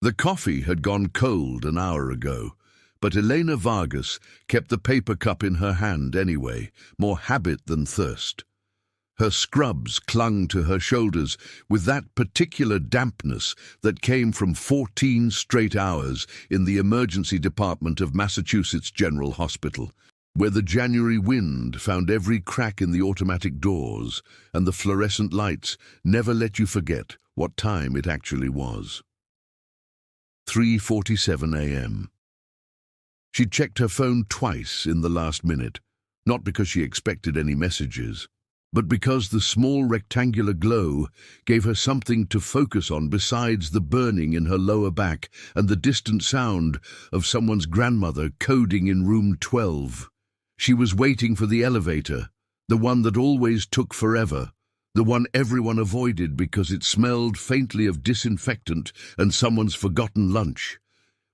The coffee had gone cold an hour ago, but Elena Vargas kept the paper cup in her hand anyway, more habit than thirst. Her scrubs clung to her shoulders with that particular dampness that came from 14 straight hours in the emergency department of Massachusetts General Hospital, where the January wind found every crack in the automatic doors and the fluorescent lights never let you forget what time it actually was. 3:47 a.m. She'd checked her phone twice in the last minute, not because she expected any messages, but because the small rectangular glow gave her something to focus on besides the burning in her lower back and the distant sound of someone's grandmother coding in room 12. She was waiting for the elevator, the one that always took forever, the one everyone avoided because it smelled faintly of disinfectant and someone's forgotten lunch,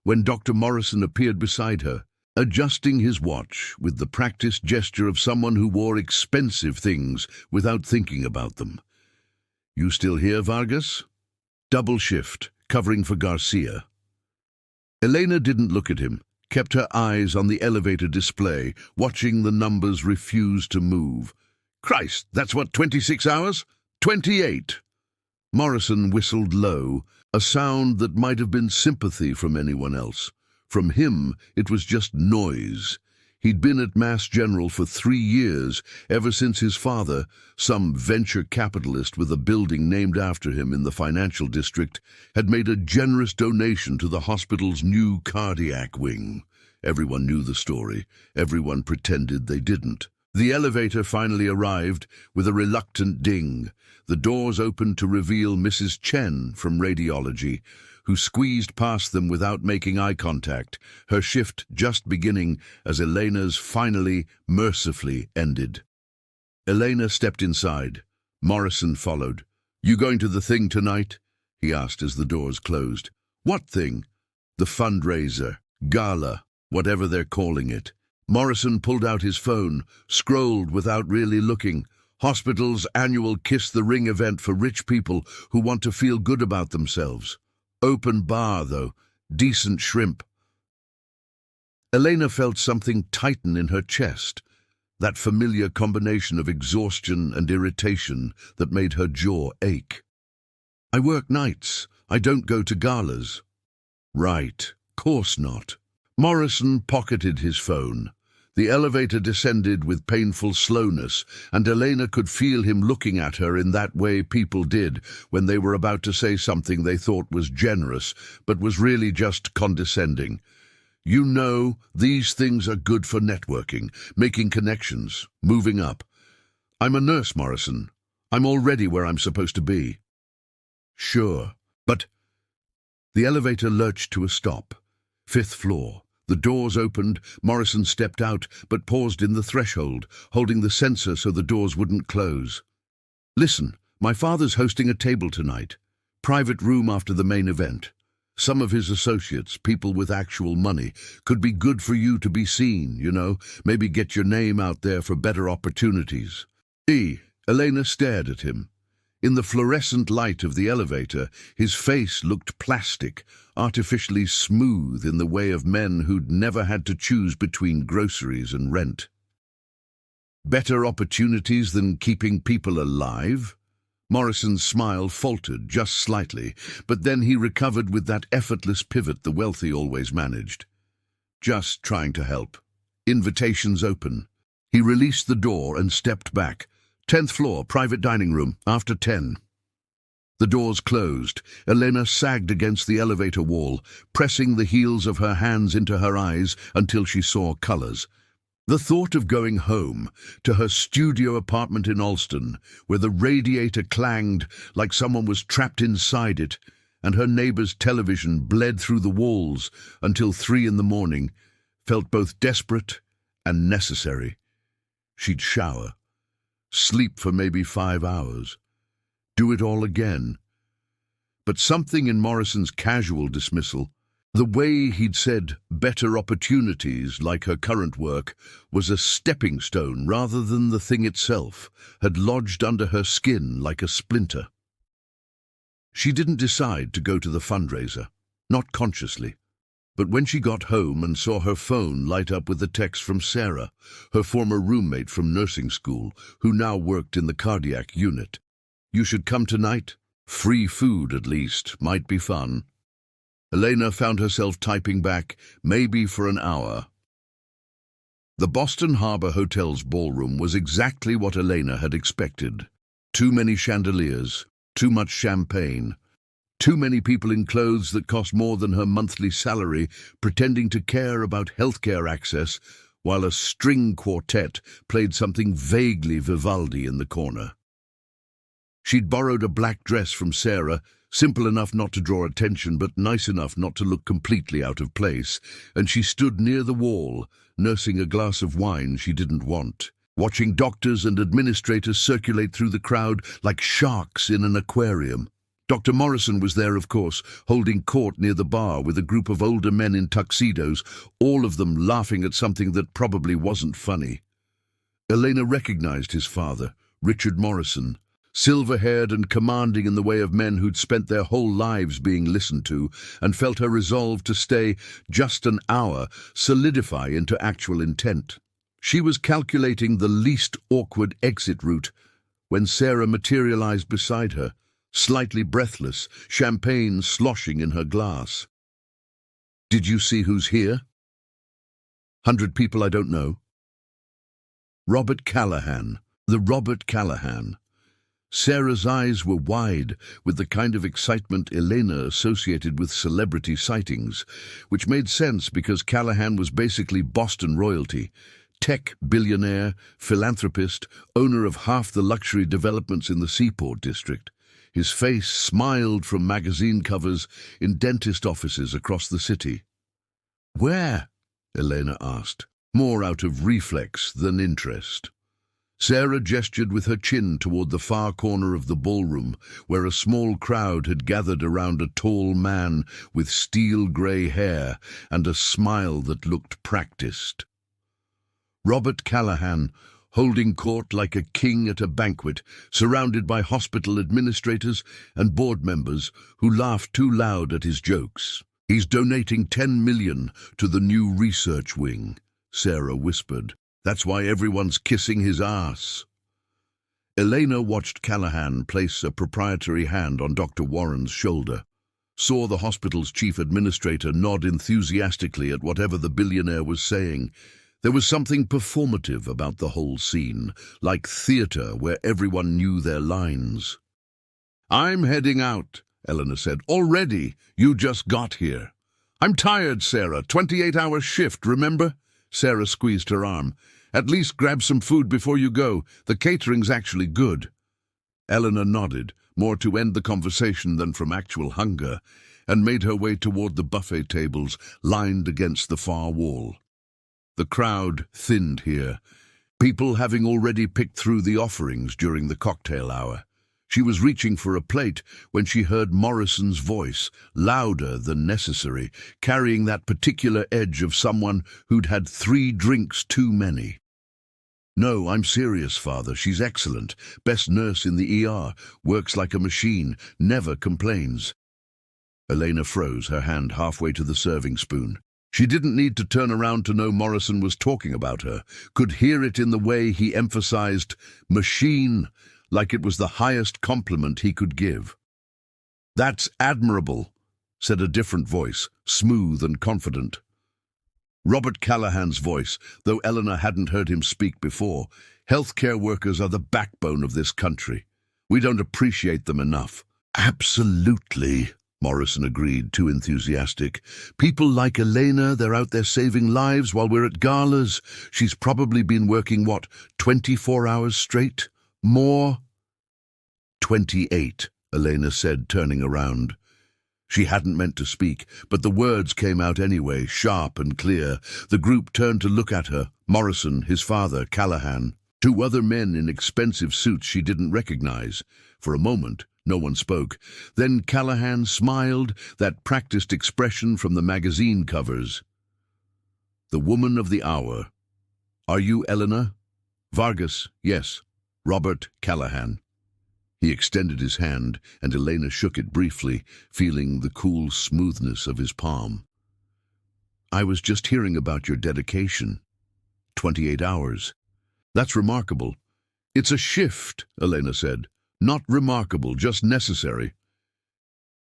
when Dr. Morrison appeared beside her, adjusting his watch with the practiced gesture of someone who wore expensive things without thinking about them. "You still here, Vargas?" "Double shift, covering for Garcia." Elena didn't look at him, kept her eyes on the elevator display, watching the numbers refuse to move. "Christ, that's what, 26 hours? 28! Morrison whistled low, a sound that might have been sympathy from anyone else. From him, it was just noise. He'd been at Mass General for 3 years, ever since his father, some venture capitalist with a building named after him in the financial district, had made a generous donation to the hospital's new cardiac wing. Everyone knew the story. Everyone pretended they didn't. The elevator finally arrived with a reluctant ding. The doors opened to reveal Mrs. Chen from radiology, who squeezed past them without making eye contact, her shift just beginning as Elena's finally, mercifully ended. Elena stepped inside. Morrison followed. "You going to the thing tonight?" he asked as the doors closed. "What thing?" "The fundraiser, gala, whatever they're calling it." Morrison pulled out his phone, scrolled without really looking. "Hospital's annual Kiss the Ring event for rich people who want to feel good about themselves. Open bar, though. Decent shrimp." Elena felt something tighten in her chest, that familiar combination of exhaustion and irritation that made her jaw ache. "I work nights. I don't go to galas." "Right, course not." Morrison pocketed his phone. The elevator descended with painful slowness, and Elena could feel him looking at her in that way people did when they were about to say something they thought was generous, but was really just condescending. "You know, these things are good for networking, making connections, moving up. I'm a nurse, Morrison. I'm already where I'm supposed to be." "Sure, but—" The elevator lurched to a stop. 5th floor. The doors opened. Morrison stepped out, but paused in the threshold, holding the sensor so the doors wouldn't close. "Listen, my father's hosting a table tonight. Private room after the main event. Some of his associates, people with actual money, could be good for you to be seen, you know, maybe get your name out there for better opportunities." Elena stared at him. In the fluorescent light of the elevator, his face looked plastic, artificially smooth in the way of men who'd never had to choose between groceries and rent. "Better opportunities than keeping people alive?" Morrison's smile faltered just slightly, but then he recovered with that effortless pivot the wealthy always managed. "Just trying to help. Invitations open." He released the door and stepped back. 10th floor, private dining room, after 10. The doors closed. Elena sagged against the elevator wall, pressing the heels of her hands into her eyes until she saw colors. The thought of going home, to her studio apartment in Alston, where the radiator clanged like someone was trapped inside it, and her neighbor's television bled through the walls until 3 in the morning, felt both desperate and necessary. She'd shower. Sleep for maybe 5 hours. Do it all again. But something in Morrison's casual dismissal, the way he'd said better opportunities like her current work, was a stepping stone rather than the thing itself, had lodged under her skin like a splinter. She didn't decide to go to the fundraiser. not consciously. But when she got home and saw her phone light up with a text from Sarah, her former roommate from nursing school, who now worked in the cardiac unit. "You should come tonight? Free food, at least. Might be fun." Elena found herself typing back, "Maybe for an hour." The Boston Harbor Hotel's ballroom was exactly what Elena had expected. Too many chandeliers, too much champagne, too many people in clothes that cost more than her monthly salary pretending to care about healthcare access, while a string quartet played something vaguely Vivaldi in the corner. She'd borrowed a black dress from Sarah, simple enough not to draw attention but nice enough not to look completely out of place, and she stood near the wall, nursing a glass of wine she didn't want, watching doctors and administrators circulate through the crowd like sharks in an aquarium. Dr. Morrison was there, of course, holding court near the bar with a group of older men in tuxedos, all of them laughing at something that probably wasn't funny. Elena recognized his father, Richard Morrison, silver-haired and commanding in the way of men who'd spent their whole lives being listened to, and felt her resolve to stay just an hour solidify into actual intent. She was calculating the least awkward exit route when Sarah materialized beside her, slightly breathless, champagne sloshing in her glass. "Did you see who's here?" "100 people I don't know." Robert Callahan. The Robert Callahan. Sarah's eyes were wide with the kind of excitement Elena associated with celebrity sightings, which made sense because Callahan was basically Boston royalty. Tech billionaire, philanthropist, owner of half the luxury developments in the Seaport district. His face smiled from magazine covers in dentist offices across the city. "Where?" Elena asked, more out of reflex than interest. Sarah gestured with her chin toward the far corner of the ballroom, where a small crowd had gathered around a tall man with steel-grey hair and a smile that looked practiced. Robert Callahan, holding court like a king at a banquet, surrounded by hospital administrators and board members who laughed too loud at his jokes. "He's donating $10 million to the new research wing," Sarah whispered. "That's why everyone's kissing his ass." Elena watched Callahan place a proprietary hand on Dr. Warren's shoulder, saw the hospital's chief administrator nod enthusiastically at whatever the billionaire was saying. There was something performative about the whole scene, like theater where everyone knew their lines. "I'm heading out," Eleanor said. "Already? You just got here." "I'm tired, Sarah. 28-hour shift, remember?" Sarah squeezed her arm. "At least grab some food before you go. The catering's actually good." Eleanor nodded, more to end the conversation than from actual hunger, and made her way toward the buffet tables lined against the far wall. The crowd thinned here, people having already picked through the offerings during the cocktail hour. She was reaching for a plate when she heard Morrison's voice, louder than necessary, carrying that particular edge of someone who'd had 3 drinks too many. "No, I'm serious, Father. She's excellent. Best nurse in the ER. Works like a machine. Never complains." Elena froze, her hand halfway to the serving spoon. She didn't need to turn around to know Morrison was talking about her, could hear it in the way he emphasized machine, like it was the highest compliment he could give. "That's admirable," said a different voice, smooth and confident. Robert Callahan's voice, though Eleanor hadn't heard him speak before. "Healthcare workers are the backbone of this country. We don't appreciate them enough." "Absolutely," Morrison agreed, too enthusiastic. "People like Elena, they're out there saving lives while we're at galas. She's probably been working, 24 hours straight? More?" 28, Elena said, turning around. She hadn't meant to speak, but the words came out anyway, sharp and clear. The group turned to look at her, Morrison, his father, Callahan, 2 other men in expensive suits she didn't recognize. For a moment, no one spoke. Then Callahan smiled, that practiced expression from the magazine covers. "The woman of the hour. Are you Eleanor?" "Vargas, yes. Robert Callahan." He extended his hand, and Elena shook it briefly, feeling the cool smoothness of his palm. "I was just hearing about your dedication. 28 hours. That's remarkable." "It's a shift," Elena said. "Not remarkable, just necessary."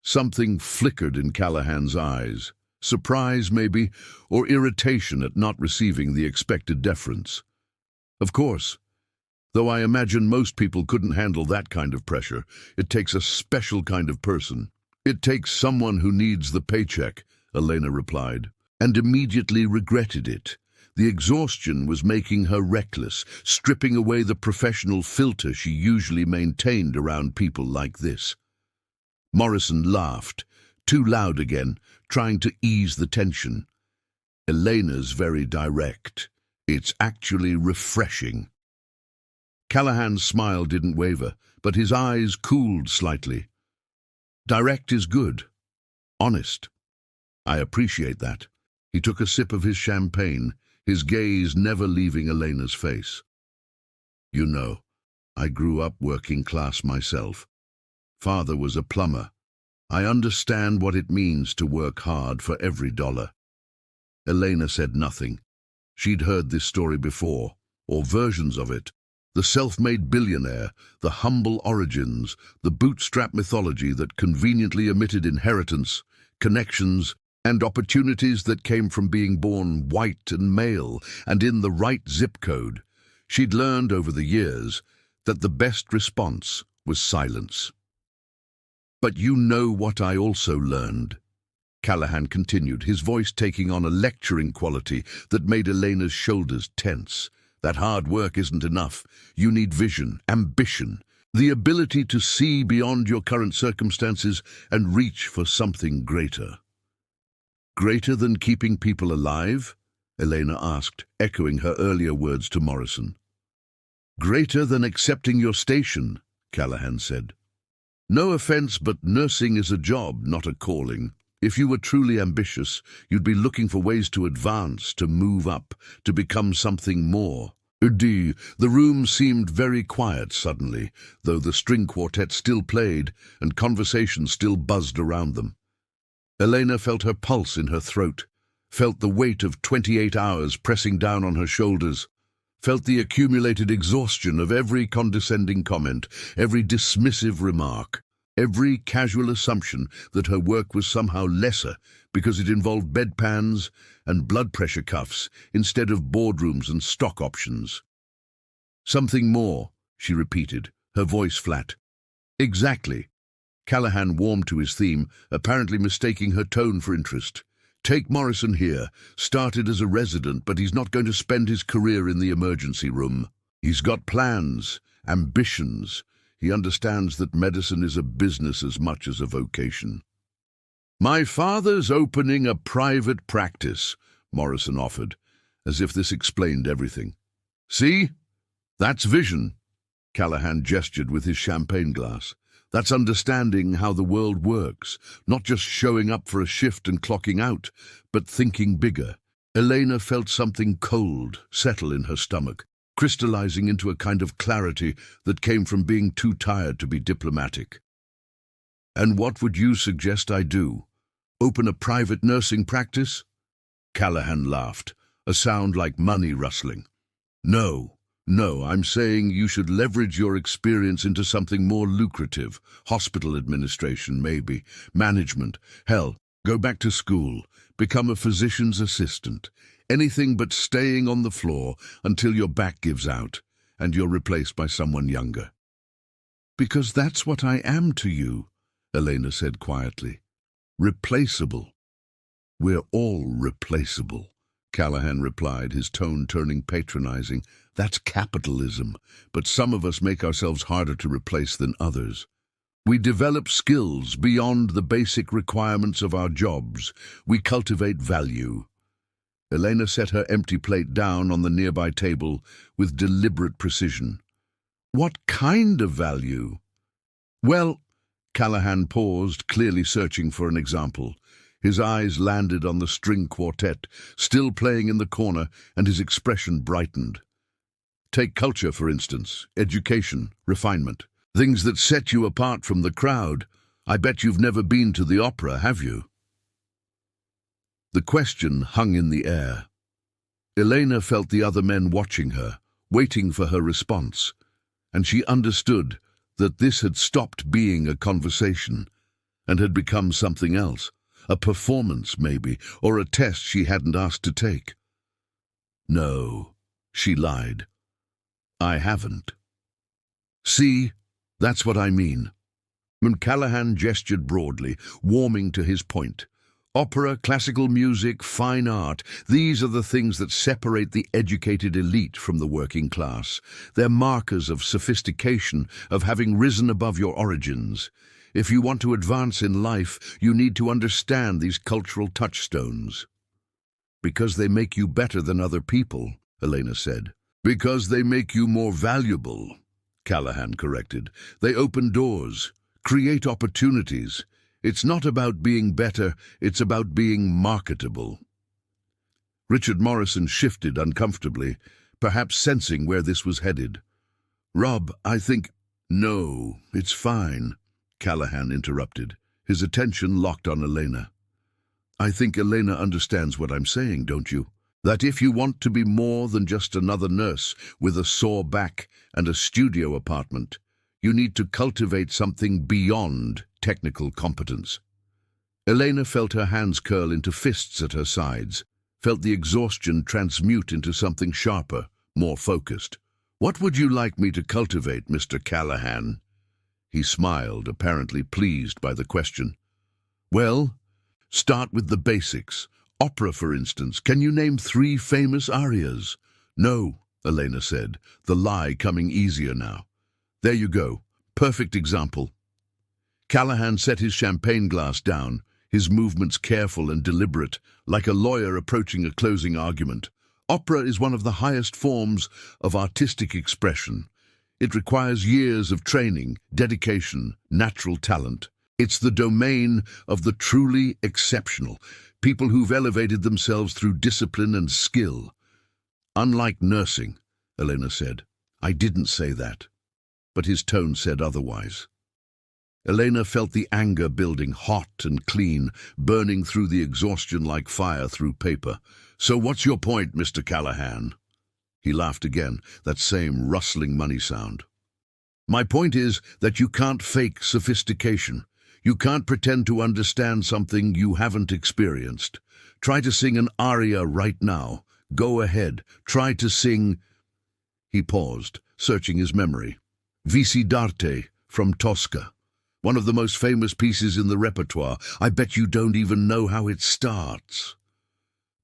Something flickered in Callahan's eyes. Surprise, maybe, or irritation at not receiving the expected deference. "Of course. Though I imagine most people couldn't handle that kind of pressure. It takes a special kind of person." "It takes someone who needs the paycheck," Elena replied, and immediately regretted it. The exhaustion was making her reckless, stripping away the professional filter she usually maintained around people like this. Morrison laughed, too loud again, trying to ease the tension. Elena's very direct. "It's actually refreshing." Callahan's smile didn't waver, but his eyes cooled slightly. "Direct is good. Honest. I appreciate that." He took a sip of his champagne, his gaze never leaving Elena's face. "You know, I grew up working class myself. Father was a plumber. I understand what it means to work hard for every dollar." Elena said nothing. She'd heard this story before, or versions of it. The self-made billionaire, the humble origins, the bootstrap mythology that conveniently omitted inheritance, connections, and opportunities that came from being born white and male and in the right zip code. She'd learned over the years that the best response was silence. "But you know what I also learned," Callahan continued, his voice taking on a lecturing quality that made Elena's shoulders tense. "That hard work isn't enough. You need vision, ambition, the ability to see beyond your current circumstances and reach for something greater." "Greater than keeping people alive?" Elena asked, echoing her earlier words to Morrison. "Greater than accepting your station," Callahan said. "No offense, but nursing is a job, not a calling. If you were truly ambitious, you'd be looking for ways to advance, to move up, to become something more." The room seemed very quiet suddenly, though the string quartet still played and conversation still buzzed around them. Elena felt her pulse in her throat, felt the weight of 28 hours pressing down on her shoulders, felt the accumulated exhaustion of every condescending comment, every dismissive remark, every casual assumption that her work was somehow lesser because it involved bedpans and blood pressure cuffs instead of boardrooms and stock options. "Something more," she repeated, her voice flat. "Exactly." Callahan warmed to his theme, apparently mistaking her tone for interest. "Take Morrison here. Started as a resident, but he's not going to spend his career in the emergency room. He's got plans, ambitions. He understands that medicine is a business as much as a vocation." "My father's opening a private practice," Morrison offered, as if this explained everything. "See? That's vision." Callahan gestured with his champagne glass. "That's understanding how the world works, not just showing up for a shift and clocking out, but thinking bigger." Elena felt something cold settle in her stomach, crystallizing into a kind of clarity that came from being too tired to be diplomatic. "And what would you suggest I do? Open a private nursing practice?" Callahan laughed, a sound like money rustling. No, I'm saying you should leverage your experience into something more lucrative. Hospital administration, maybe. Management. Hell, go back to school. Become a physician's assistant. Anything but staying on the floor until your back gives out and you're replaced by someone younger." "Because that's what I am to you," Elena said quietly. "Replaceable." "We're all replaceable," Callahan replied, his tone turning patronizing. "That's capitalism, but some of us make ourselves harder to replace than others. We develop skills beyond the basic requirements of our jobs. We cultivate value." Elena set her empty plate down on the nearby table with deliberate precision. "What kind of value?" "Well," Callahan paused, clearly searching for an example. His eyes landed on the string quartet, still playing in the corner, and his expression brightened. "Take culture, for instance, education, refinement. Things that set you apart from the crowd. I bet you've never been to the opera, have you? The question hung in the air. Elena felt the other men watching her, waiting for her response, and she understood that this had stopped being a conversation and had become something else, a performance maybe, or a test she hadn't asked to take. No, she lied. I haven't. See, that's what I mean. Callahan gestured broadly, warming to his point. Opera, classical music, fine art, these are the things that separate the educated elite from the working class. They're markers of sophistication, of having risen above your origins. If you want to advance in life, you need to understand these cultural touchstones. Because they make you better than other people, Elena said. Because they make you more valuable, Callahan corrected. They open doors, create opportunities. It's not about being better, it's about being marketable. Richard Morrison shifted uncomfortably, perhaps sensing where this was headed. Rob, I think— No, it's fine, Callahan interrupted, his attention locked on Elena. I think Elena understands what I'm saying, don't you? That if you want to be more than just another nurse with a sore back and a studio apartment, you need to cultivate something beyond technical competence. Elena felt her hands curl into fists at her sides, felt the exhaustion transmute into something sharper, more focused. What would you like me to cultivate, Mr. Callahan? He smiled, apparently pleased by the question. Well, start with the basics. Opera, for instance. Can you name 3 famous arias? No, Elena said, the lie coming easier now. There you go. Perfect example. Callahan set his champagne glass down, his movements careful and deliberate, like a lawyer approaching a closing argument. Opera is one of the highest forms of artistic expression. It requires years of training, dedication, natural talent. It's the domain of the truly exceptional, people who've elevated themselves through discipline and skill. Unlike nursing, Elena said. I didn't say that. But his tone said otherwise. Elena felt the anger building, hot and clean, burning through the exhaustion like fire through paper. So what's your point, Mr. Callahan? He laughed again, that same rustling money sound. My point is that you can't fake sophistication. You can't pretend to understand something you haven't experienced. Try to sing an aria right now. Go ahead. Try to sing— He paused, searching his memory. Vici d'arte from Tosca. One of the most famous pieces in the repertoire. I bet you don't even know how it starts.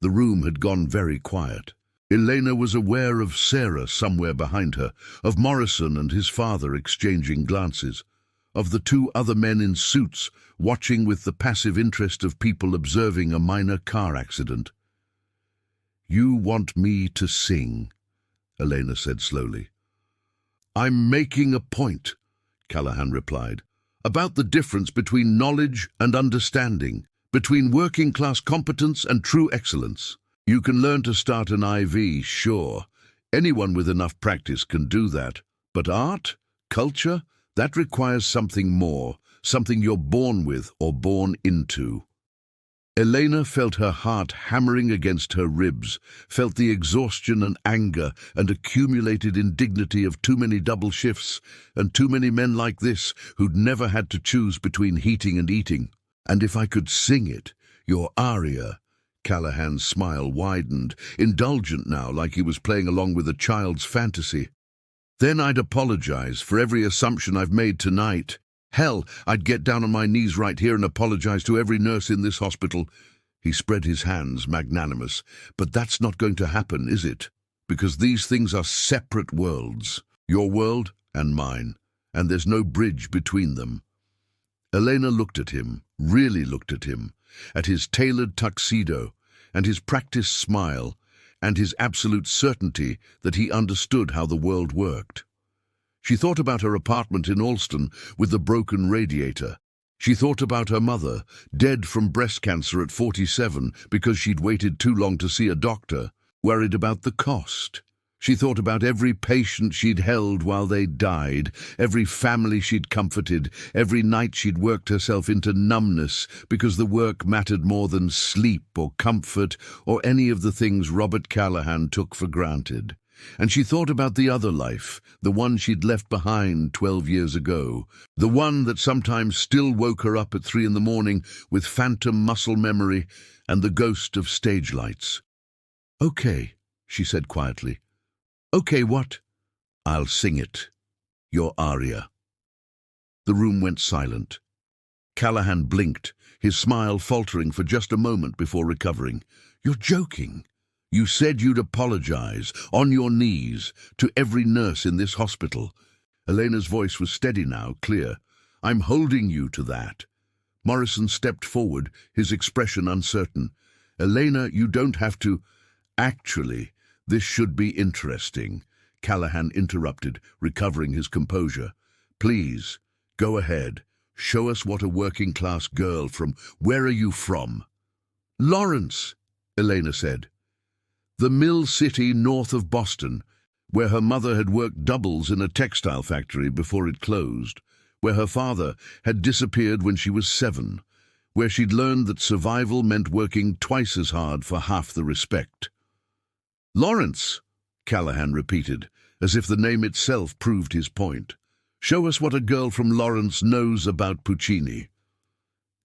The room had gone very quiet. Elena was aware of Sarah somewhere behind her, of Morrison and his father exchanging glances, of the 2 other men in suits watching with the passive interest of people observing a minor car accident. You want me to sing, Elena said slowly. I'm making a point, Callahan replied, about the difference between knowledge and understanding, between working-class competence and true excellence. You can learn to start an IV, sure. Anyone with enough practice can do that. But art, culture, that requires something more, something you're born with or born into. Elena felt her heart hammering against her ribs, felt the exhaustion and anger and accumulated indignity of too many double shifts and too many men like this who'd never had to choose between heating and eating. And if I could sing it, your aria— Callahan's smile widened, indulgent now, like he was playing along with a child's fantasy. Then I'd apologize for every assumption I've made tonight. Hell, I'd get down on my knees right here and apologize to every nurse in this hospital. He spread his hands, magnanimous. But that's not going to happen, is it? Because these things are separate worlds. Your world and mine. And there's no bridge between them. Elena looked at him, really looked at him, at his tailored tuxedo, and his practiced smile, and his absolute certainty that he understood how the world worked. She thought about her apartment in Alston with the broken radiator. She thought about her mother, dead from breast cancer at 47 because she'd waited too long to see a doctor, worried about the cost. She thought about every patient she'd held while they died, every family she'd comforted, every night she'd worked herself into numbness because the work mattered more than sleep or comfort or any of the things Robert Callahan took for granted. And she thought about the other life, the one she'd left behind 12 years ago, the one that sometimes still woke her up at 3 in the morning with phantom muscle memory and the ghost of stage lights. "Okay," she said quietly. "Okay, what?" "I'll sing it. Your aria." The room went silent. Callahan blinked, his smile faltering for just a moment before recovering. "You're joking. You said you'd apologize, on your knees, to every nurse in this hospital." Elena's voice was steady now, clear. "I'm holding you to that." Morrison stepped forward, his expression uncertain. "Elena, you don't have to—" "Actually, this should be interesting," Callahan interrupted, recovering his composure. "Please, go ahead. Show us what a working-class girl from— Where are you from?" "Lawrence," Elena said. "The mill city north of Boston, where her mother had worked doubles in a textile factory before it closed, where her father had disappeared when she was 7, where she'd learned that survival meant working twice as hard for half the respect." "Lawrence," Callahan repeated, as if the name itself proved his point. "Show us what a girl from Lawrence knows about Puccini."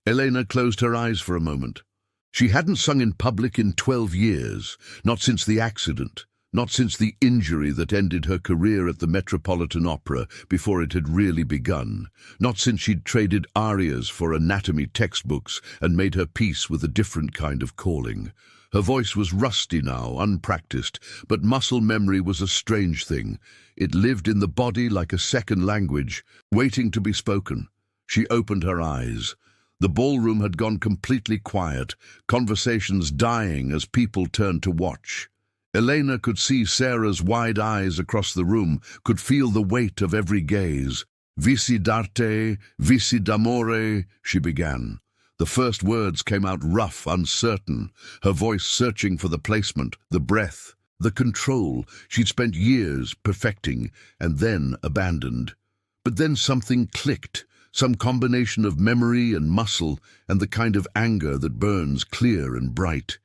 Elena closed her eyes for a moment. She hadn't sung in public in 12 years, not since the accident, not since the injury that ended her career at the Metropolitan Opera before it had really begun, not since she'd traded arias for anatomy textbooks and made her peace with a different kind of calling. Her voice was rusty now, unpracticed, but muscle memory was a strange thing. It lived in the body like a second language, waiting to be spoken. She opened her eyes. The ballroom had gone completely quiet, conversations dying as people turned to watch. Elena could see Sarah's wide eyes across the room, could feel the weight of every gaze. "Vici d'arte, vici d'amore," she began. The first words came out rough, uncertain, her voice searching for the placement, the breath, the control she'd spent years perfecting and then abandoned. But then something clicked, some combination of memory and muscle and the kind of anger that burns clear and bright.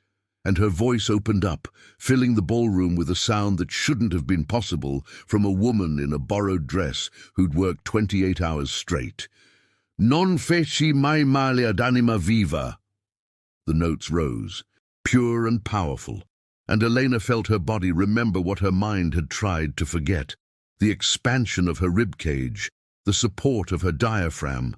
And her voice opened up, filling the ballroom with a sound that shouldn't have been possible from a woman in a borrowed dress who'd worked 28 hours straight. "Non feci mai male ad anima viva." The notes rose, pure and powerful, and Elena felt her body remember what her mind had tried to forget: the expansion of her ribcage, the support of her diaphragm,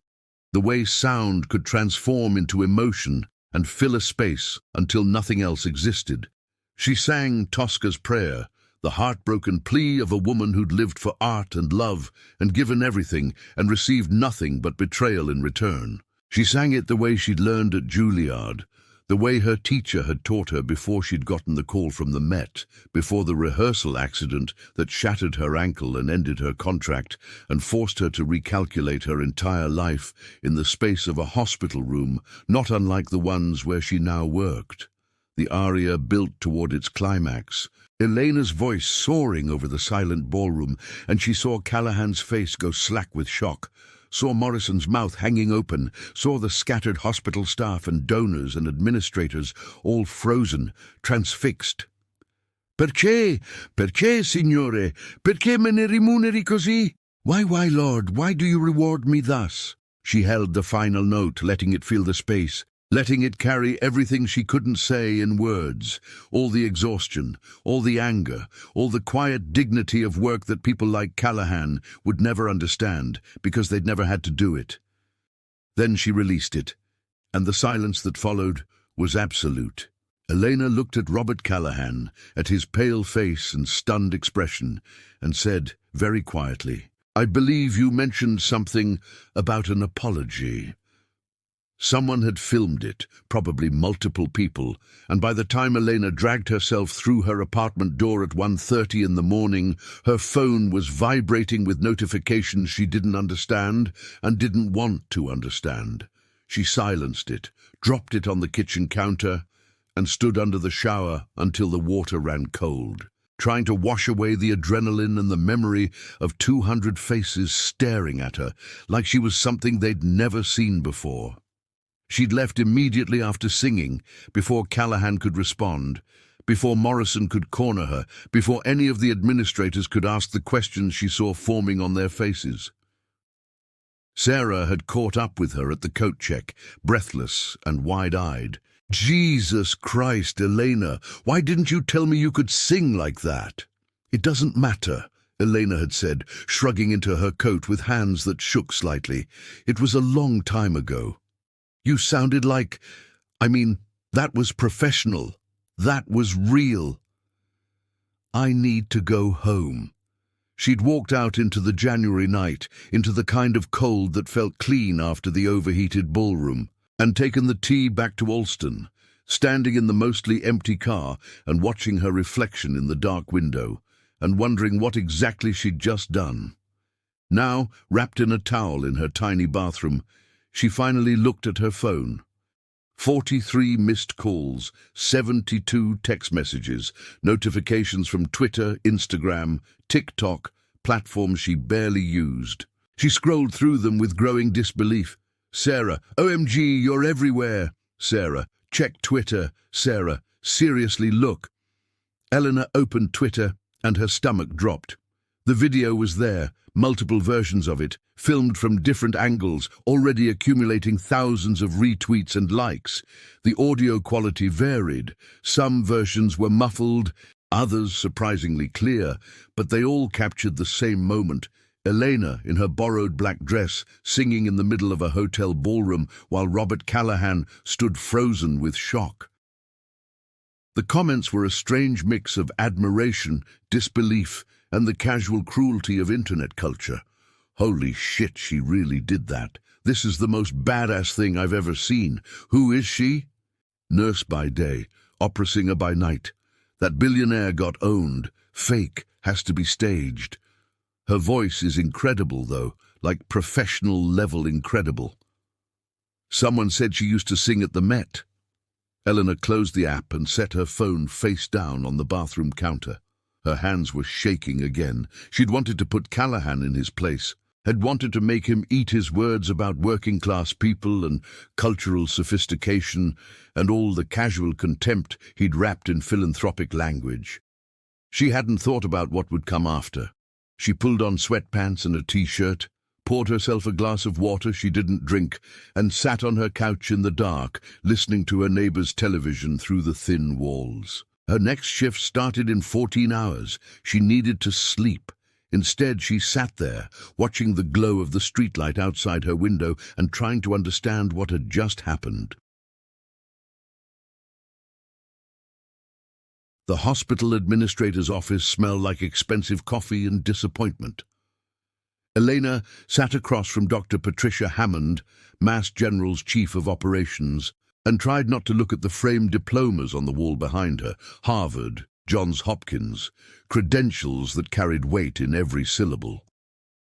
the way sound could transform into emotion and fill a space until nothing else existed. She sang Tosca's prayer, the heartbroken plea of a woman who'd lived for art and love and given everything and received nothing but betrayal in return. She sang it the way she'd learned at Juilliard, the way her teacher had taught her before she'd gotten the call from the Met, before the rehearsal accident that shattered her ankle and ended her contract and forced her to recalculate her entire life in the space of a hospital room, not unlike the ones where she now worked. The aria built toward its climax, Elena's voice soaring over the silent ballroom, and she saw Callahan's face go slack with shock, saw Morrison's mouth hanging open, saw the scattered hospital staff and donors and administrators all frozen, transfixed. Perché, signore? Perché me ne rimuneri così? Why, Lord, why do you reward me thus?" She held the final note, letting it fill the space, letting it carry everything she couldn't say in words, all the exhaustion, all the anger, all the quiet dignity of work that people like Callahan would never understand because they'd never had to do it. Then she released it, and the silence that followed was absolute. Elena looked at Robert Callahan, at his pale face and stunned expression, and said very quietly, "I believe you mentioned something about an apology." Someone had filmed it, probably multiple people, and by the time Elena dragged herself through her apartment door at 1:30 in the morning, her phone was vibrating with notifications she didn't understand and didn't want to understand. She silenced it, dropped it on the kitchen counter, and stood under the shower until the water ran cold. trying to wash away the adrenaline and the memory of 200 faces staring at her like she was something they'd never seen before. She'd left immediately after singing, before Callahan could respond, before Morrison could corner her, before any of the administrators could ask the questions she saw forming on their faces. Sarah had caught up with her at the coat check, breathless and wide-eyed. "Jesus Christ, Elena, why didn't you tell me you could sing like that?" "It doesn't matter," Elena had said, shrugging into her coat with hands that shook slightly. "It was a long time ago. You sounded like... that was professional. That was real." "I need to go home." She'd walked out into the January night, into the kind of cold that felt clean after the overheated ballroom, and taken the T back to Alston, standing in the mostly empty car and watching her reflection in the dark window, and wondering what exactly she'd just done. Now, wrapped in a towel in her tiny bathroom, she finally looked at her phone. 43 missed calls, 72 text messages, notifications from Twitter, Instagram, TikTok, platforms she barely used. She scrolled through them with growing disbelief. Sarah, "OMG, you're everywhere." Sarah, "Check Twitter." Sarah, "Seriously, look." Eleanor opened Twitter and her stomach dropped. The video was there, multiple versions of it, filmed from different angles, already accumulating thousands of retweets and likes. The audio quality varied. Some versions were muffled, others surprisingly clear, but they all captured the same moment. Elena, in her borrowed black dress, singing in the middle of a hotel ballroom while Robert Callahan stood frozen with shock. The comments were a strange mix of admiration, disbelief, and the casual cruelty of internet culture. "Holy shit, she really did that. This is the most badass thing I've ever seen. Who is she?" Nurse by day, opera singer by night. That billionaire got owned. Fake, has to be staged. Her voice is incredible, though, like professional-level incredible. Someone said she used to sing at the Met. Eleanor closed the app and set her phone face down on the bathroom counter. Her hands were shaking again. She'd wanted to put Callahan in his place, had wanted to make him eat his words about working-class people and cultural sophistication and all the casual contempt he'd wrapped in philanthropic language. She hadn't thought about what would come after. She pulled on sweatpants and a t-shirt, poured herself a glass of water she didn't drink, and sat on her couch in the dark, listening to her neighbor's television through the thin walls. Her next shift started in 14 hours. She needed to sleep. Instead, she sat there, watching the glow of the streetlight outside her window and trying to understand what had just happened. The hospital administrator's office smelled like expensive coffee and disappointment. Elena sat across from Dr. Patricia Hammond, Mass General's Chief of Operations, and tried not to look at the framed diplomas on the wall behind her. Harvard, Johns Hopkins, credentials that carried weight in every syllable.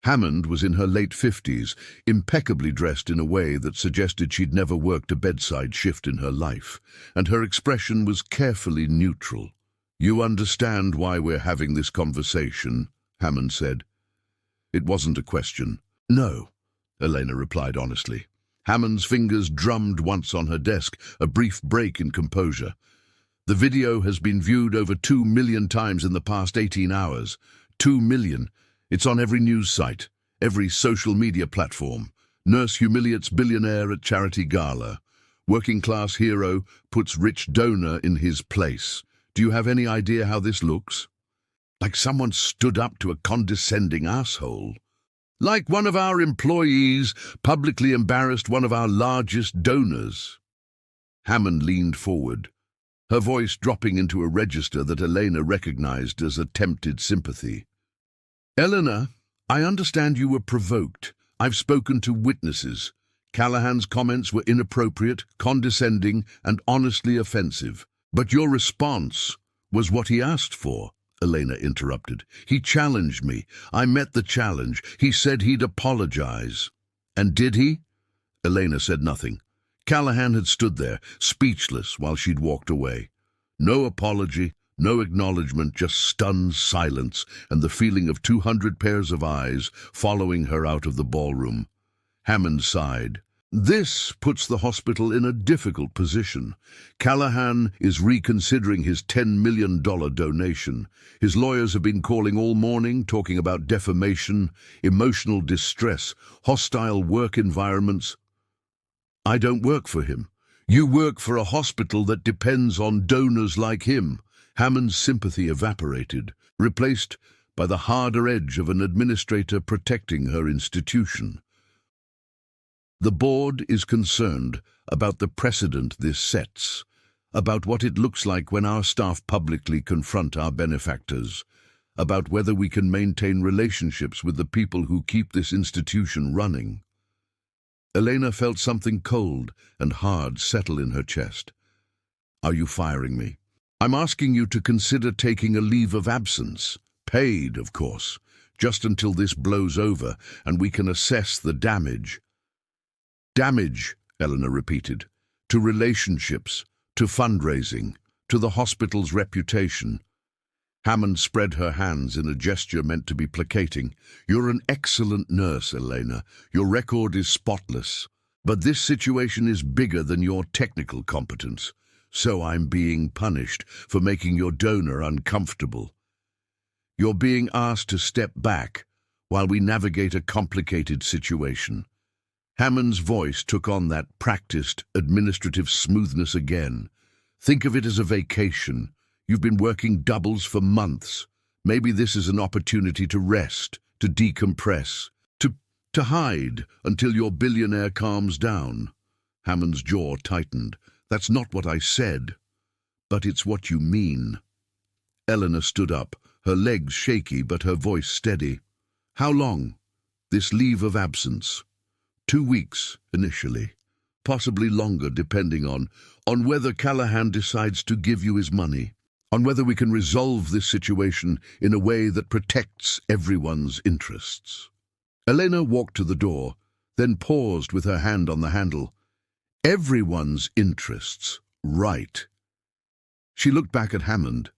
Hammond was in her late 50s, impeccably dressed in a way that suggested she'd never worked a bedside shift in her life, and her expression was carefully neutral. "You understand why we're having this conversation?" Hammond said. It wasn't a question. "No," Elena replied honestly. Hammond's fingers drummed once on her desk, a brief break in composure. "The video has been viewed over 2 million times in the past 18 hours. 2 million. It's on every news site, every social media platform. Nurse humiliates billionaire at charity gala. Working class hero puts rich donor in his place. Do you have any idea how this looks? Like someone stood up to a condescending asshole. Like one of our employees publicly embarrassed one of our largest donors." Hammond leaned forward, her voice dropping into a register that Elena recognized as attempted sympathy. "Eleanor, I understand you were provoked. I've spoken to witnesses. Callahan's comments were inappropriate, condescending, and honestly offensive. But your response was what he asked for," Elena interrupted. "He challenged me. I met the challenge. He said he'd apologize." "And did he?" Elena said nothing. Callahan had stood there, speechless, while she'd walked away. No apology, No acknowledgement, just stunned silence and the feeling of 200 pairs of eyes following her out of the ballroom. Hammond sighed. This puts the hospital in a difficult position. Callahan is reconsidering his $10 million donation. His lawyers have been calling all morning, talking about defamation, emotional distress, hostile work environments. I don't work for him. You work for a hospital that depends on donors like him. Hammond's sympathy evaporated, replaced by the harder edge of an administrator protecting her institution. The board is concerned about the precedent this sets, about what it looks like when our staff publicly confront our benefactors, about whether we can maintain relationships with the people who keep this institution running. Elena felt something cold and hard settle in her chest. Are you firing me? I'm asking you to consider taking a leave of absence, paid, of course, just until this blows over and we can assess the damage. Damage, Eleanor repeated, to relationships, to fundraising, to the hospital's reputation. Hammond spread her hands in a gesture meant to be placating. You're an excellent nurse, Elena. Your record is spotless. But this situation is bigger than your technical competence. So I'm being punished for making your donor uncomfortable. You're being asked to step back while we navigate a complicated situation. Hammond's voice took on that practiced, administrative smoothness again. Think of it as a vacation. You've been working doubles for months. Maybe this is an opportunity to rest, to decompress, to hide until your billionaire calms down. Hammond's jaw tightened. That's not what I said. But it's what you mean. Eleanor stood up, her legs shaky but her voice steady. How long? This leave of absence? 2 weeks, initially. Possibly longer, depending on whether Callahan decides to give you his money, on whether we can resolve this situation in a way that protects everyone's interests. Elena walked to the door, then paused with her hand on the handle. Everyone's interests, right. She looked back at Hammond,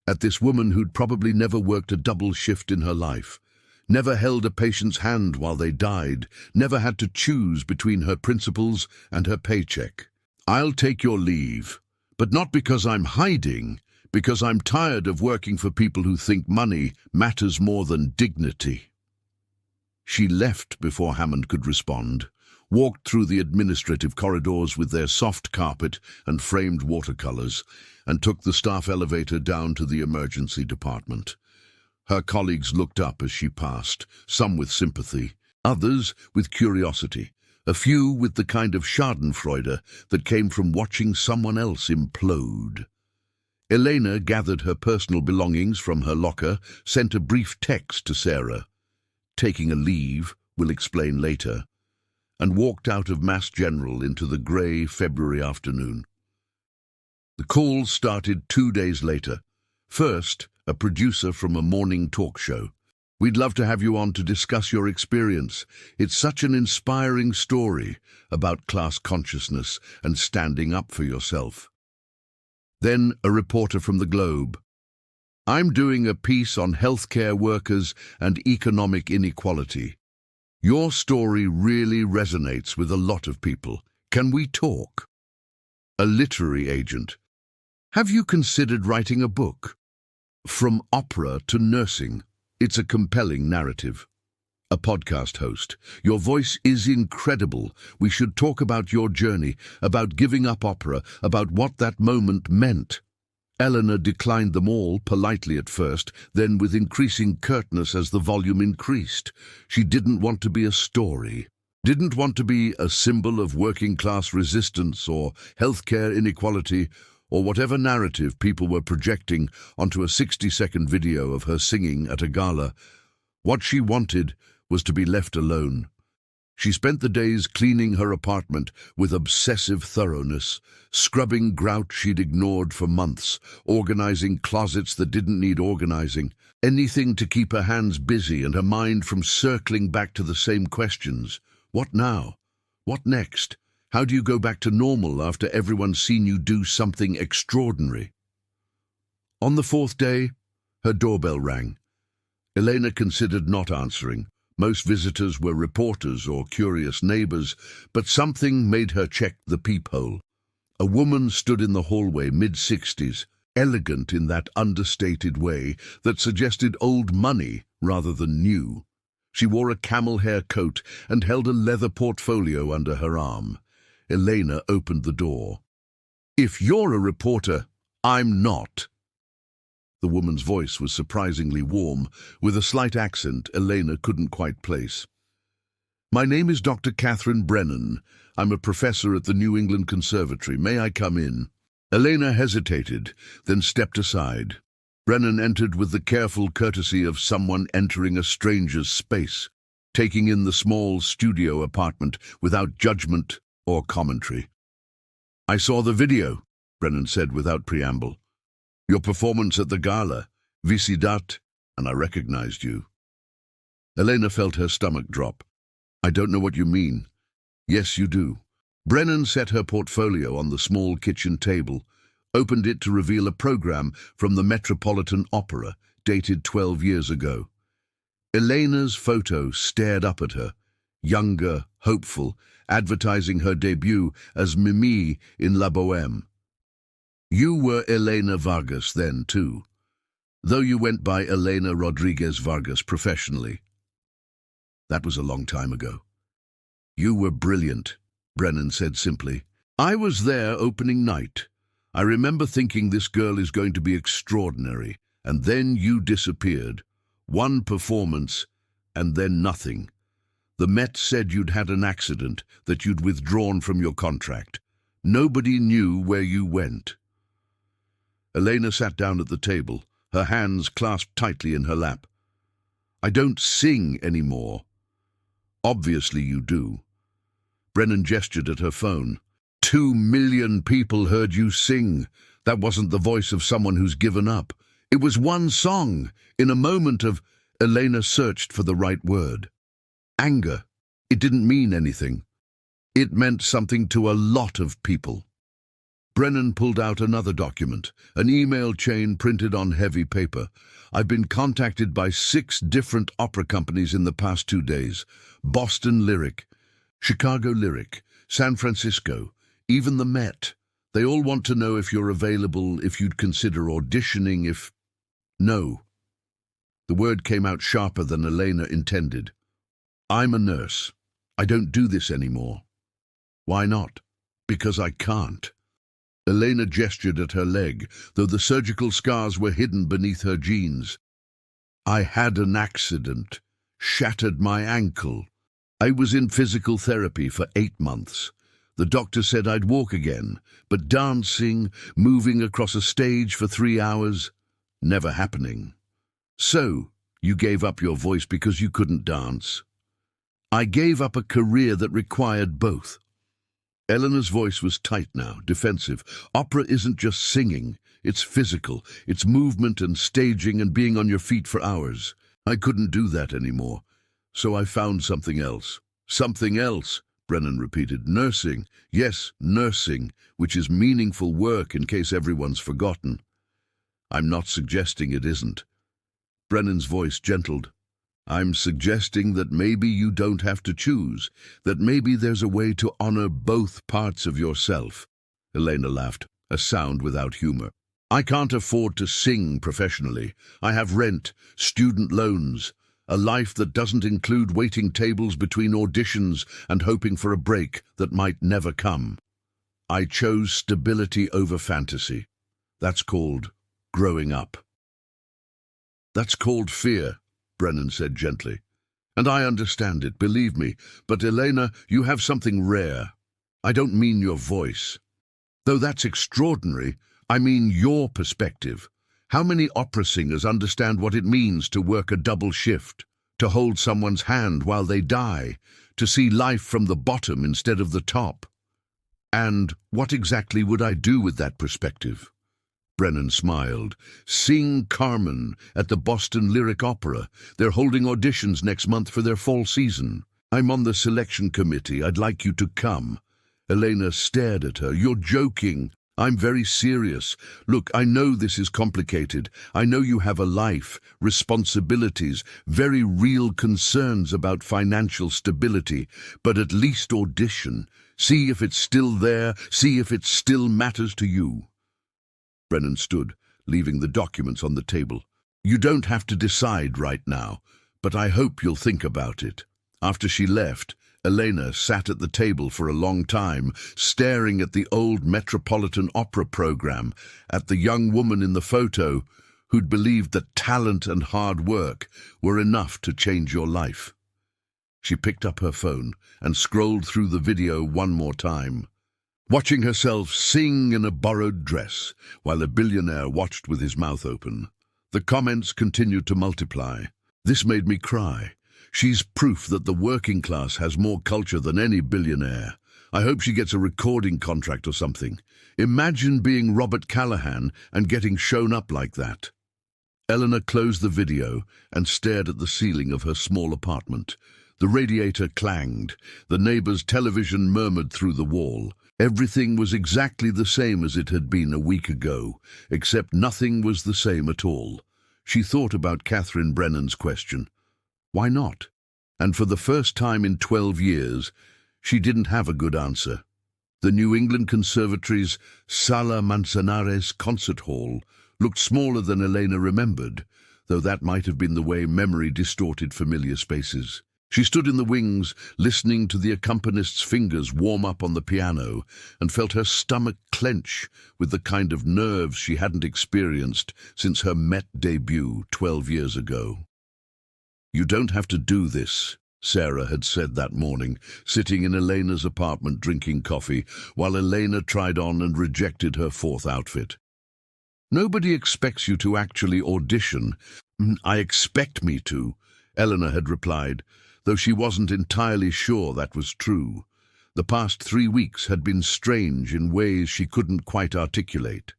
at this woman who'd probably never worked a double shift in her life, never held a patient's hand while they died, never had to choose between her principles and her paycheck. I'll take your leave, but not because I'm hiding, because I'm tired of working for people who think money matters more than dignity. She left before Hammond could respond, walked through the administrative corridors with their soft carpet and framed watercolors, and took the staff elevator down to the emergency department. Her colleagues looked up as she passed, some with sympathy, others with curiosity, a few with the kind of schadenfreude that came from watching someone else implode. Elena gathered her personal belongings from her locker, sent a brief text to Sarah, taking a leave, we'll explain later, and walked out of Mass General into the grey February afternoon. The call started 2 days later. First, a producer from a morning talk show. We'd love to have you on to discuss your experience. It's such an inspiring story about class consciousness and standing up for yourself. Then a reporter from the Globe. I'm doing a piece on healthcare workers and economic inequality. Your story really resonates with a lot of people. Can we talk? A literary agent. Have you considered writing a book? From opera to nursing, it's a compelling narrative. A podcast host. Your voice is incredible. We should talk about your journey, about giving up opera, about what that moment meant. Eleanor declined them all, politely at first, then with increasing curtness as the volume increased. She didn't want to be a story. Didn't want to be a symbol of working-class resistance or healthcare inequality, or whatever narrative people were projecting onto a 60-second video of her singing at a gala. What she wanted was to be left alone. She spent the days cleaning her apartment with obsessive thoroughness, scrubbing grout she'd ignored for months, organizing closets that didn't need organizing, anything to keep her hands busy and her mind from circling back to the same questions. What now? What next? How do you go back to normal after everyone's seen you do something extraordinary? On the fourth day, her doorbell rang. Elena considered not answering. Most visitors were reporters or curious neighbors, but something made her check the peephole. A woman stood in the hallway, mid-60s, elegant in that understated way that suggested old money rather than new. She wore a camel hair coat and held a leather portfolio under her arm. Elena opened the door. "If you're a reporter, I'm not." The woman's voice was surprisingly warm, with a slight accent Elena couldn't quite place. "My name is Dr. Catherine Brennan. I'm a professor at the New England Conservatory. May I come in?" Elena hesitated, then stepped aside. Brennan entered with the careful courtesy of someone entering a stranger's space, taking in the small studio apartment without judgment or commentary. "I saw the video," Brennan said without preamble. "Your performance at the gala, Visidat, and I recognized you." Elena felt her stomach drop. "I don't know what you mean." "Yes, you do." Brennan set her portfolio on the small kitchen table, opened it to reveal a program from the Metropolitan Opera, dated 12 years ago. Elena's photo stared up at her, younger, hopeful, advertising her debut as Mimi in La Bohème. "You were Elena Vargas then, too, though you went by Elena Rodriguez Vargas professionally." "That was a long time ago." "You were brilliant," Brennan said simply. "I was there opening night. I remember thinking this girl is going to be extraordinary, and then you disappeared. One performance, and then nothing. The Met said you'd had an accident, that you'd withdrawn from your contract. Nobody knew where you went." Elena sat down at the table, her hands clasped tightly in her lap. "I don't sing anymore." "Obviously you do." Brennan gestured at her phone. 2 million people heard you sing. That wasn't the voice of someone who's given up. It was one song, in a moment of... Elena searched for the right word. Anger. It didn't mean anything. It meant something to a lot of people. Brennan pulled out another document, an email chain printed on heavy paper. "I've been contacted by 6 different opera companies in the past 2 days. Boston Lyric, Chicago Lyric, San Francisco, even the Met. They all want to know if you're available, if you'd consider auditioning, if..." "No." The word came out sharper than Elena intended. "I'm a nurse. I don't do this anymore." "Why not?" "Because I can't." Elena gestured at her leg, though the surgical scars were hidden beneath her jeans. "I had an accident. Shattered my ankle. I was in physical therapy for 8 months. The doctor said I'd walk again, but dancing, moving across a stage for 3 hours, never happening." "So, you gave up your voice because you couldn't dance?" "I gave up a career that required both." Eleanor's voice was tight now, defensive. "Opera isn't just singing. It's physical. It's movement and staging and being on your feet for hours. I couldn't do that anymore. So I found something else." "Something else," Brennan repeated. "Nursing. Yes, nursing, which is meaningful work in case everyone's forgotten." "I'm not suggesting it isn't." Brennan's voice gentled. "I'm suggesting that maybe you don't have to choose, that maybe there's a way to honor both parts of yourself." Elena laughed, a sound without humor. "I can't afford to sing professionally. I have rent, student loans, a life that doesn't include waiting tables between auditions and hoping for a break that might never come. I chose stability over fantasy. That's called growing up." "That's called fear," Brennan said gently. "And I understand it, believe me. But Elena, you have something rare. I don't mean your voice. Though that's extraordinary, I mean your perspective. How many opera singers understand what it means to work a double shift, to hold someone's hand while they die, to see life from the bottom instead of the top? And what exactly would I do with that perspective?" Brennan smiled. "Sing Carmen at the Boston Lyric Opera. They're holding auditions next month for their fall season. I'm on the selection committee. I'd like you to come." Elena stared at her. "You're joking." I'm very serious. Look, I know this is complicated. I know you have a life, responsibilities, very real concerns about financial stability, but at least audition. See if it's still there. See if it still matters to you." Brennan stood, leaving the documents on the table. "You don't have to decide right now, but I hope you'll think about it." After she left, Elena sat at the table for a long time, staring at the old Metropolitan Opera program, at the young woman in the photo who'd believed that talent and hard work were enough to change your life. She picked up her phone and scrolled through the video one more time, watching herself sing in a borrowed dress while a billionaire watched with his mouth open. The comments continued to multiply. "This made me cry. She's proof that the working class has more culture than any billionaire. I hope she gets a recording contract or something. Imagine being Robert Callahan and getting shown up like that." Eleanor closed the video and stared at the ceiling of her small apartment. The radiator clanged. The neighbor's television murmured through the wall. Everything was exactly the same as it had been a week ago, except nothing was the same at all. She thought about Catherine Brennan's question. Why not? And for the first time in 12 years, she didn't have a good answer. The New England Conservatory's Sala Manzanares concert hall looked smaller than Elena remembered, though that might have been the way memory distorted familiar spaces. She stood in the wings, listening to the accompanist's fingers warm up on the piano, and felt her stomach clench with the kind of nerves she hadn't experienced since her Met debut 12 years ago. "You don't have to do this," Sarah had said that morning, sitting in Elena's apartment drinking coffee, while Elena tried on and rejected her fourth outfit. "Nobody expects you to actually audition." "I expect me to," Eleanor had replied, though she wasn't entirely sure that was true. The past 3 weeks had been strange in ways she couldn't quite articulate.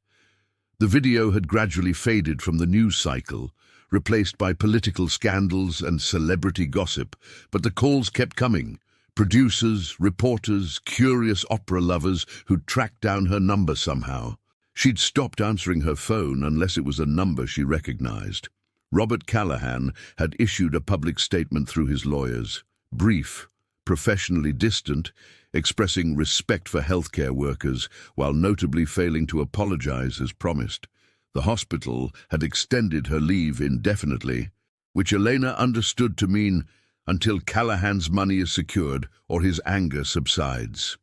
The video had gradually faded from the news cycle, replaced by political scandals and celebrity gossip, but the calls kept coming. Producers, reporters, curious opera lovers who'd tracked down her number somehow. She'd stopped answering her phone unless it was a number she recognized. Robert Callahan had issued a public statement through his lawyers, brief, professionally distant, expressing respect for healthcare workers while notably failing to apologize as promised. The hospital had extended her leave indefinitely, which Elena understood to mean until Callahan's money is secured or his anger subsides.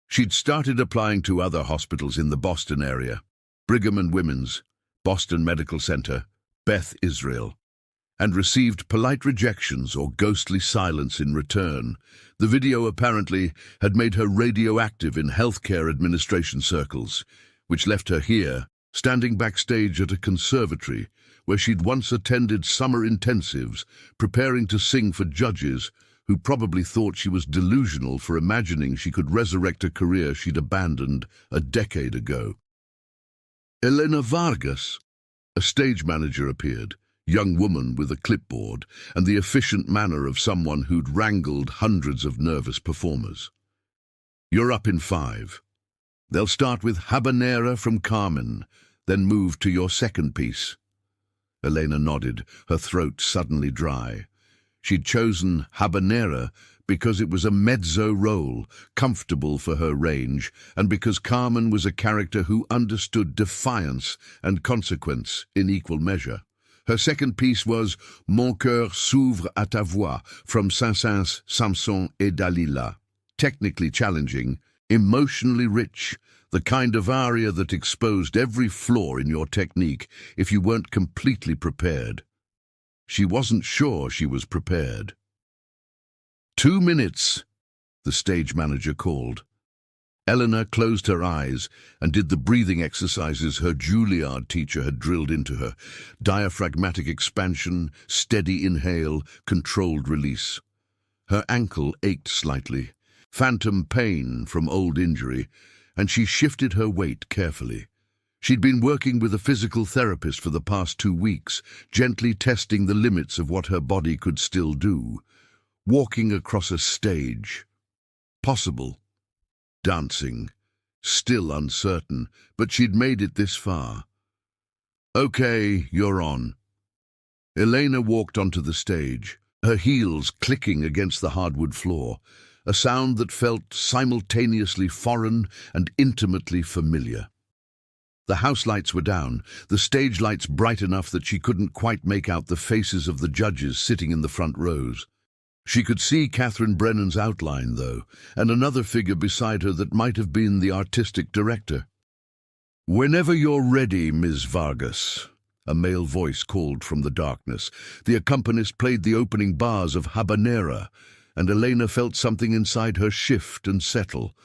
She'd started applying to other hospitals in the Boston area, Brigham and Women's, Boston Medical Center, Beth Israel, and received polite rejections or ghostly silence in return. The video apparently had made her radioactive in healthcare administration circles, which left her here, standing backstage at a conservatory where she'd once attended summer intensives, preparing to sing for judges who probably thought she was delusional for imagining she could resurrect a career she'd abandoned a decade ago. Elena Vargas, a stage manager, appeared, young woman with a clipboard and the efficient manner of someone who'd wrangled hundreds of nervous performers. "You're up in 5. They'll start with Habanera from Carmen, then move to your second piece." Elena nodded, her throat suddenly dry. She'd chosen Habanera because it was a mezzo role, comfortable for her range, and because Carmen was a character who understood defiance and consequence in equal measure. Her second piece was Mon cœur s'ouvre à ta voix from Saint-Saëns' Samson et Dalila. Technically challenging, emotionally rich, the kind of aria that exposed every flaw in your technique if you weren't completely prepared. She wasn't sure she was prepared. 2 minutes, the stage manager called. Eleanor closed her eyes and did the breathing exercises her Juilliard teacher had drilled into her. Diaphragmatic expansion, steady inhale, controlled release. Her ankle ached slightly, phantom pain from old injury, and she shifted her weight carefully. She'd been working with a physical therapist for the past 2 weeks, gently testing the limits of what her body could still do. Walking across a stage. Possible. Dancing. still uncertain, but she'd made it this far. "Okay, you're on." Elena walked onto the stage, her heels clicking against the hardwood floor, a sound that felt simultaneously foreign and intimately familiar. The house lights were down, the stage lights bright enough that she couldn't quite make out the faces of the judges sitting in the front rows. She could see Catherine Brennan's outline, though, and another figure beside her that might have been the artistic director. "Whenever you're ready, Ms. Vargas," a male voice called from the darkness. The accompanist played the opening bars of Habanera, and Elena felt something inside her shift and settle.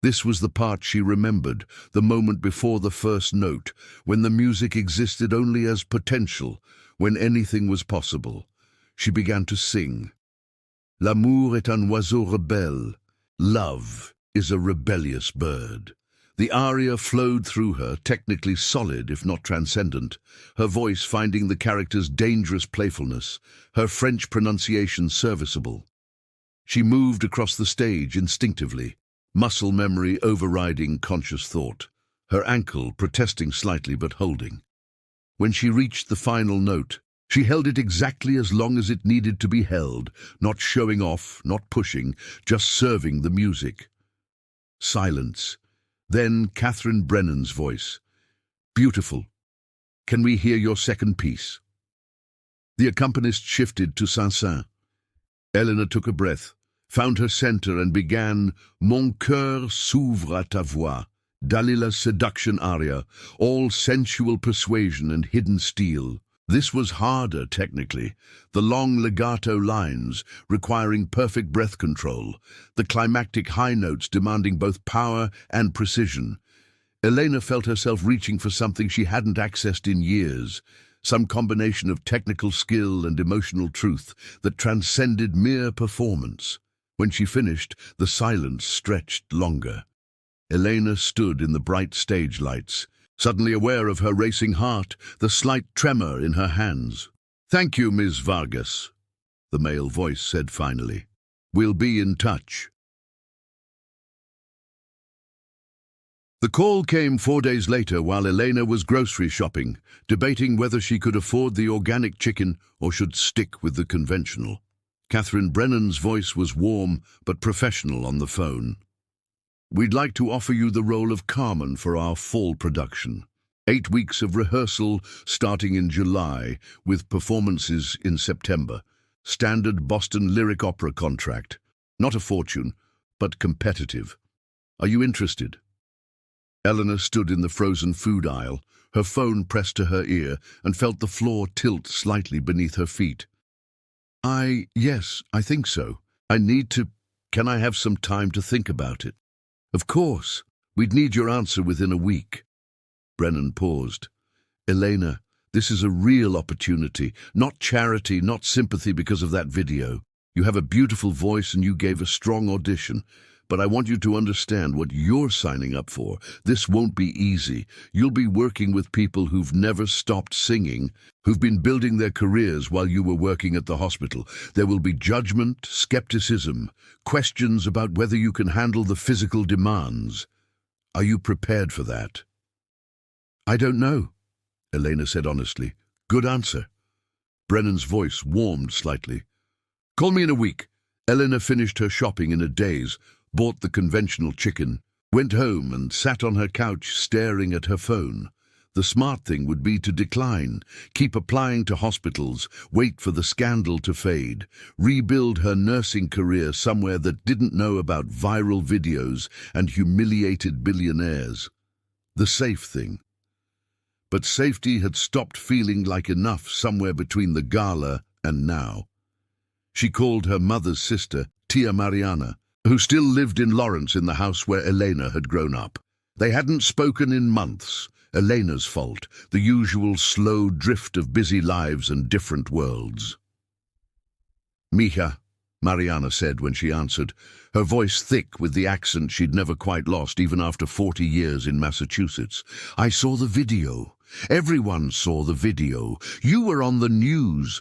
This was the part she remembered, the moment before the first note, when the music existed only as potential, when anything was possible. She began to sing. "L'amour est un oiseau rebelle. Love is a rebellious bird." The aria flowed through her, technically solid if not transcendent, her voice finding the character's dangerous playfulness, her French pronunciation serviceable. She moved across the stage instinctively, muscle memory overriding conscious thought, her ankle protesting slightly but holding. When she reached the final note, she held it exactly as long as it needed to be held, not showing off, not pushing, just serving the music. Silence. Then Catherine Brennan's voice. "Beautiful. Can we hear your second piece?" The accompanist shifted to Saint-Saëns. Elena took a breath, found her center and began "Mon cœur s'ouvre à ta voix," Dalila's seduction aria, all sensual persuasion and hidden steel. This was harder, technically, the long legato lines requiring perfect breath control, the climactic high notes demanding both power and precision. Elena felt herself reaching for something she hadn't accessed in years, some combination of technical skill and emotional truth that transcended mere performance. When she finished, the silence stretched longer. Elena stood in the bright stage lights, suddenly aware of her racing heart, the slight tremor in her hands. "Thank you, Ms. Vargas," the male voice said finally. "We'll be in touch." The call came 4 days later while Elena was grocery shopping, debating whether she could afford the organic chicken or should stick with the conventional. Catherine Brennan's voice was warm but professional on the phone. "We'd like to offer you the role of Carmen for our fall production. 8 weeks of rehearsal starting in July, with performances in September. Standard Boston Lyric Opera contract. Not a fortune, but competitive. Are you interested?" Eleanor stood in the frozen food aisle, her phone pressed to her ear, and felt the floor tilt slightly beneath her feet. Yes, I think so. Can I have some time to think about it?" "Of course. We'd need your answer within a week." Brennan paused. "Elena, this is a real opportunity, not charity, not sympathy because of that video. You have a beautiful voice and you gave a strong audition. But I want you to understand what you're signing up for. This won't be easy. You'll be working with people who've never stopped singing, who've been building their careers while you were working at the hospital. There will be judgment, skepticism, questions about whether you can handle the physical demands. Are you prepared for that?" "I don't know," Elena said honestly. "Good answer." Brennan's voice warmed slightly. "Call me in a week." Elena finished her shopping in a daze, bought the conventional chicken, went home and sat on her couch staring at her phone. The smart thing would be to decline, keep applying to hospitals, wait for the scandal to fade, rebuild her nursing career somewhere that didn't know about viral videos and humiliated billionaires. The safe thing. But safety had stopped feeling like enough somewhere between the gala and now. She called her mother's sister, Tia Mariana, who still lived in Lawrence in the house where Elena had grown up. They hadn't spoken in months. Elena's fault, the usual slow drift of busy lives and different worlds. "Mija," Mariana said when she answered, her voice thick with the accent she'd never quite lost even after 40 years in Massachusetts. "I saw the video. Everyone saw the video. You were on the news."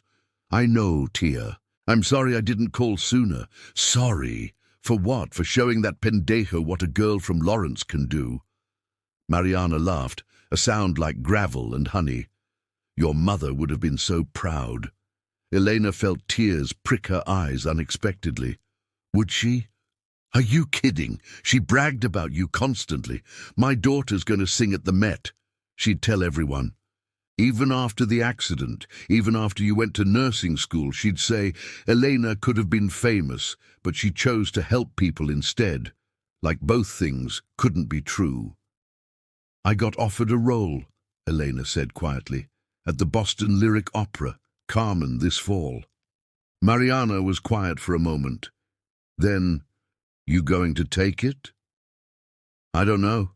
"I know, Tia. I'm sorry I didn't call sooner. Sorry For what? For showing that pendejo what a girl from Lawrence can do? Mariana laughed, a sound like gravel and honey. Your mother would have been so proud. Elena felt tears prick her eyes unexpectedly. Would she? Are you kidding? She bragged about you constantly. My daughter's going to sing at the Met. She'd tell everyone. Even after the accident, even after you went to nursing school, she'd say, Elena could have been famous, but she chose to help people instead. Like both things couldn't be true. I got offered a role, Elena said quietly, at the Boston Lyric Opera, Carmen, this fall. Mariana was quiet for a moment. Then, you going to take it? I don't know.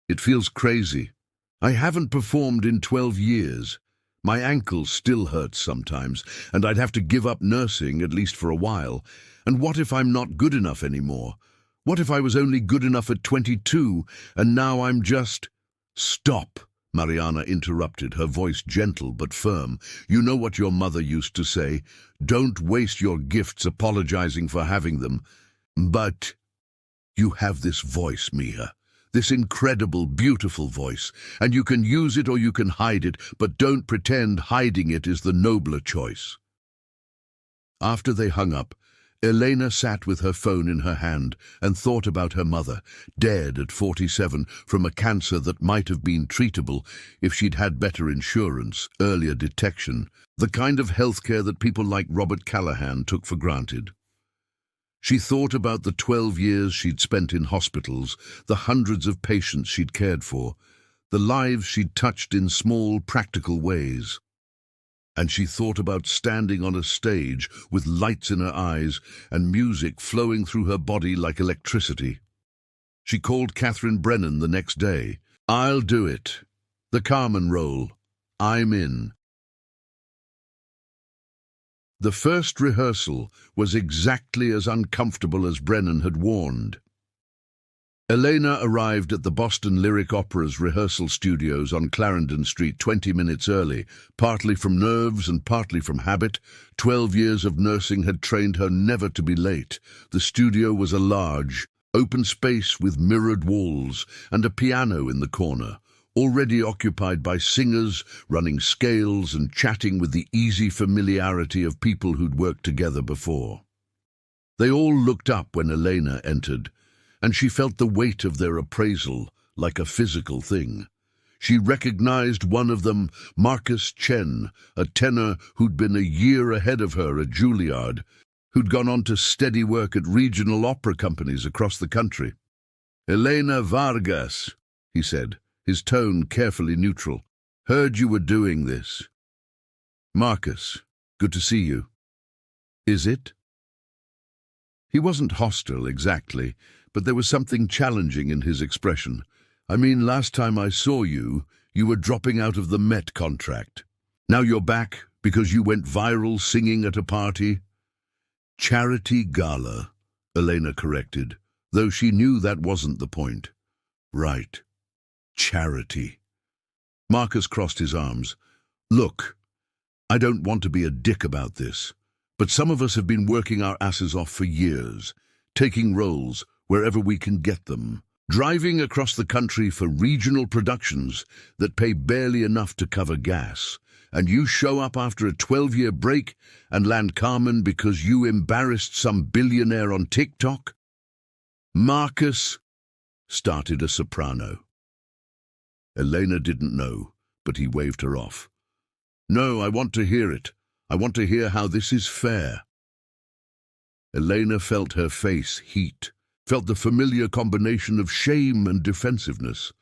It feels crazy. I haven't performed in 12 years. My ankles still hurt sometimes, and I'd have to give up nursing, at least for a while. And what if I'm not good enough anymore? What if I was only good enough at 22, and now I'm just... Stop, Mariana interrupted, her voice gentle but firm. You know what your mother used to say. Don't waste your gifts apologizing for having them. But you have this voice, Mia. This incredible, beautiful voice, and you can use it or you can hide it, but don't pretend hiding it is the nobler choice. After they hung up, Elena sat with her phone in her hand and thought about her mother, dead at 47 from a cancer that might have been treatable if she'd had better insurance, earlier detection, the kind of healthcare that people like Robert Callahan took for granted. She thought about the 12 years she'd spent in hospitals, the hundreds of patients she'd cared for, the lives she'd touched in small, practical ways. And she thought about standing on a stage with lights in her eyes and music flowing through her body like electricity. She called Catherine Brennan the next day. I'll do it. The Carmen role. I'm in. The first rehearsal was exactly as uncomfortable as Brennan had warned. Elena arrived at the Boston Lyric Opera's rehearsal studios on Clarendon Street 20 minutes early, partly from nerves and partly from habit. 12 years of nursing had trained her never to be late. The studio was a large, open space with mirrored walls and a piano in the corner, already occupied by singers running scales and chatting with the easy familiarity of people who'd worked together before. They all looked up when Elena entered, and she felt the weight of their appraisal like a physical thing. She recognized one of them, Marcus Chen, a tenor who'd been a year ahead of her at Juilliard, who'd gone on to steady work at regional opera companies across the country. Elena Vargas, he said, his tone carefully neutral. Heard you were doing this. Marcus, good to see you. Is it? He wasn't hostile exactly, but there was something challenging in his expression. I mean, last time I saw you, you were dropping out of the Met contract. Now you're back because you went viral singing at a party. Charity gala, Elena corrected, though she knew that wasn't the point. Right. Charity. Marcus crossed his arms. Look, I don't want to be a dick about this, but some of us have been working our asses off for years, taking roles wherever we can get them, driving across the country for regional productions that pay barely enough to cover gas, and you show up after a 12-year break and land Carmen because you embarrassed some billionaire on TikTok? Marcus, started a soprano. Elena didn't know, but he waved her off. No, I want to hear it. I want to hear how this is fair. Elena felt her face heat, felt the familiar combination of shame and defensiveness.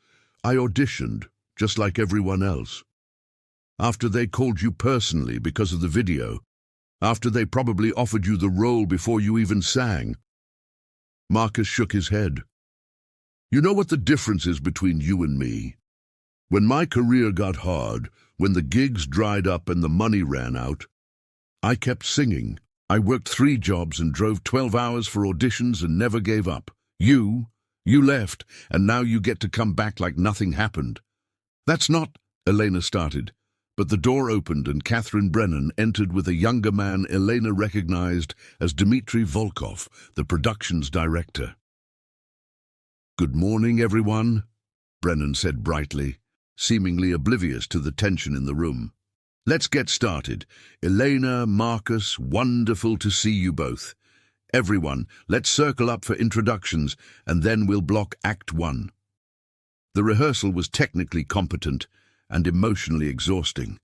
I auditioned, just like everyone else. After they called you personally because of the video, after they probably offered you the role before you even sang. Marcus shook his head. You know what the difference is between you and me? When my career got hard, when the gigs dried up and the money ran out, I kept singing. I worked 3 jobs and drove 12 hours for auditions and never gave up. You left, and now you get to come back like nothing happened. That's not, Elena started, But the door opened and Catherine Brennan entered with a younger man Elena recognized as Dmitry Volkov, the production's director. "Good morning, everyone," Brennan said brightly, seemingly oblivious to the tension in the room. "Let's get started. Elena, Marcus, wonderful to see you both. Everyone, let's circle up for introductions, and then we'll block Act 1. The rehearsal was technically competent and emotionally exhausting.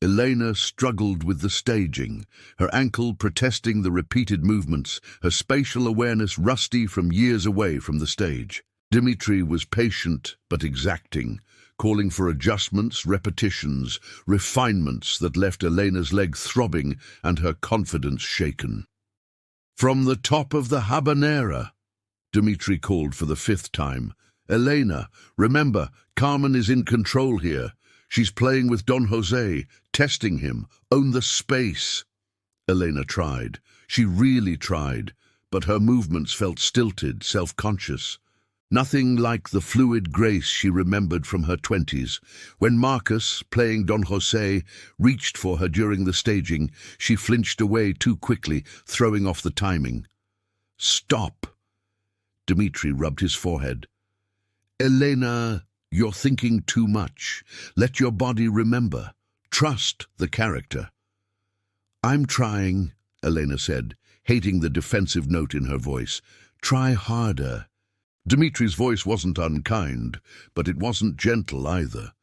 Elena struggled with the staging, her ankle protesting the repeated movements, her spatial awareness rusty from years away from the stage. Dmitry was patient but exacting, calling for adjustments, repetitions, refinements that left Elena's leg throbbing and her confidence shaken. "From the top of the habanera," Dmitry called for the 5th time. "Elena, remember, Carmen is in control here. She's playing with Don Jose, testing him. Own the space." Elena tried. She really tried, but her movements felt stilted, self-conscious. Nothing like the fluid grace she remembered from her 20s. When Marcus, playing Don Jose, reached for her during the staging, she flinched away too quickly, throwing off the timing. "Stop!" Dmitry rubbed his forehead. "Elena, you're thinking too much. Let your body remember. Trust the character." "I'm trying," Elena said, hating the defensive note in her voice. "Try harder." Dmitry's voice wasn't unkind, but it wasn't gentle either.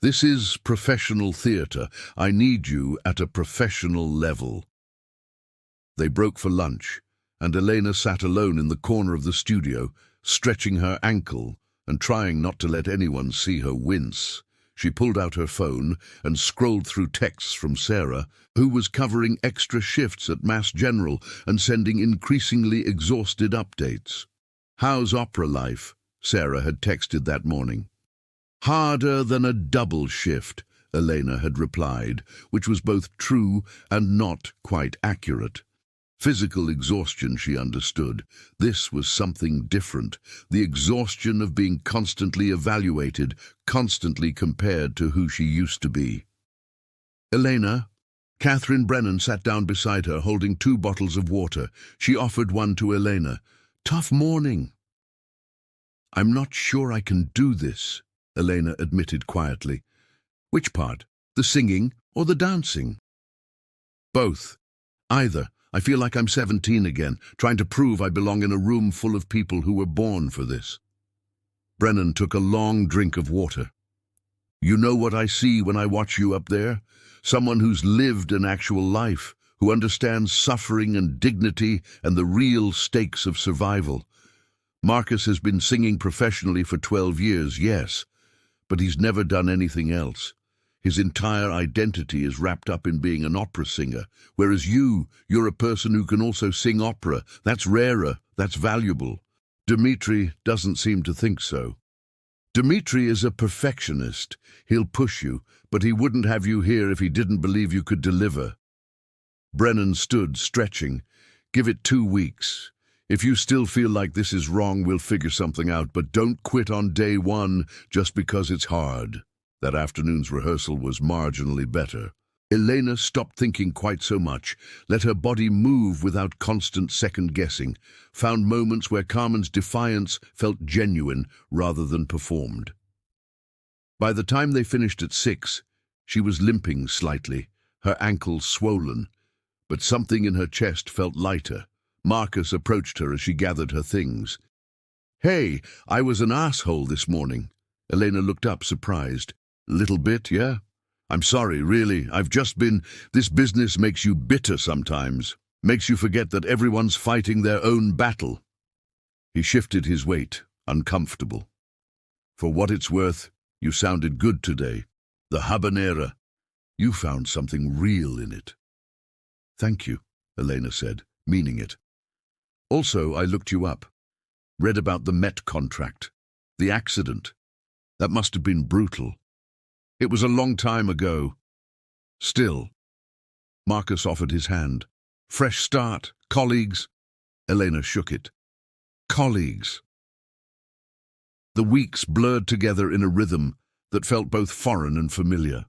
"This is professional theatre. I need you at a professional level." They broke for lunch, and Elena sat alone in the corner of the studio, stretching her ankle and trying not to let anyone see her wince. She pulled out her phone and scrolled through texts from Sarah, who was covering extra shifts at Mass General and sending increasingly exhausted updates. "How's opera life?" Sarah had texted that morning. "Harder than a double shift," Elena had replied, which was both true and not quite accurate. Physical exhaustion, she understood. This was something different, the exhaustion of being constantly evaluated, constantly compared to who she used to be. "Elena?" Catherine Brennan sat down beside her, holding 2 bottles of water. She offered one to Elena. "Tough morning." "I'm not sure I can do this," Elena admitted quietly. "Which part? The singing or the dancing?" "Both. Either. I feel like I'm 17 again, trying to prove I belong in a room full of people who were born for this." Brennan took a long drink of water. "You know what I see when I watch you up there? Someone who's lived an actual life, who understands suffering and dignity and the real stakes of survival. Marcus has been singing professionally for 12 years, yes, but he's never done anything else. His entire identity is wrapped up in being an opera singer, whereas you're a person who can also sing opera. That's rarer, that's valuable. Dmitry doesn't seem to think so. Dmitry is a perfectionist. He'll push you, but he wouldn't have you here if he didn't believe you could deliver." Brennan stood, stretching. "Give it 2 weeks. If you still feel like this is wrong, we'll figure something out, but don't quit on day 1 just because it's hard." That afternoon's rehearsal was marginally better. Elena stopped thinking quite so much, let her body move without constant second-guessing, found moments where Carmen's defiance felt genuine rather than performed. By the time they finished at 6, she was limping slightly, her ankles swollen, but something in her chest felt lighter. Marcus approached her as she gathered her things. "Hey, I was an asshole this morning." Elena looked up, surprised. "Little bit, yeah? I'm sorry, really. I've just been... This business makes you bitter sometimes. Makes you forget that everyone's fighting their own battle." He shifted his weight, uncomfortable. "For what it's worth, you sounded good today. The habanera. You found something real in it." "Thank you," Elena said, meaning it. "Also, I looked you up. Read about the Met contract. The accident. That must have been brutal. It was a long time ago. Still." Marcus offered his hand. "Fresh start. Colleagues." Elena shook it. "Colleagues." The weeks blurred together in a rhythm that felt both foreign and familiar.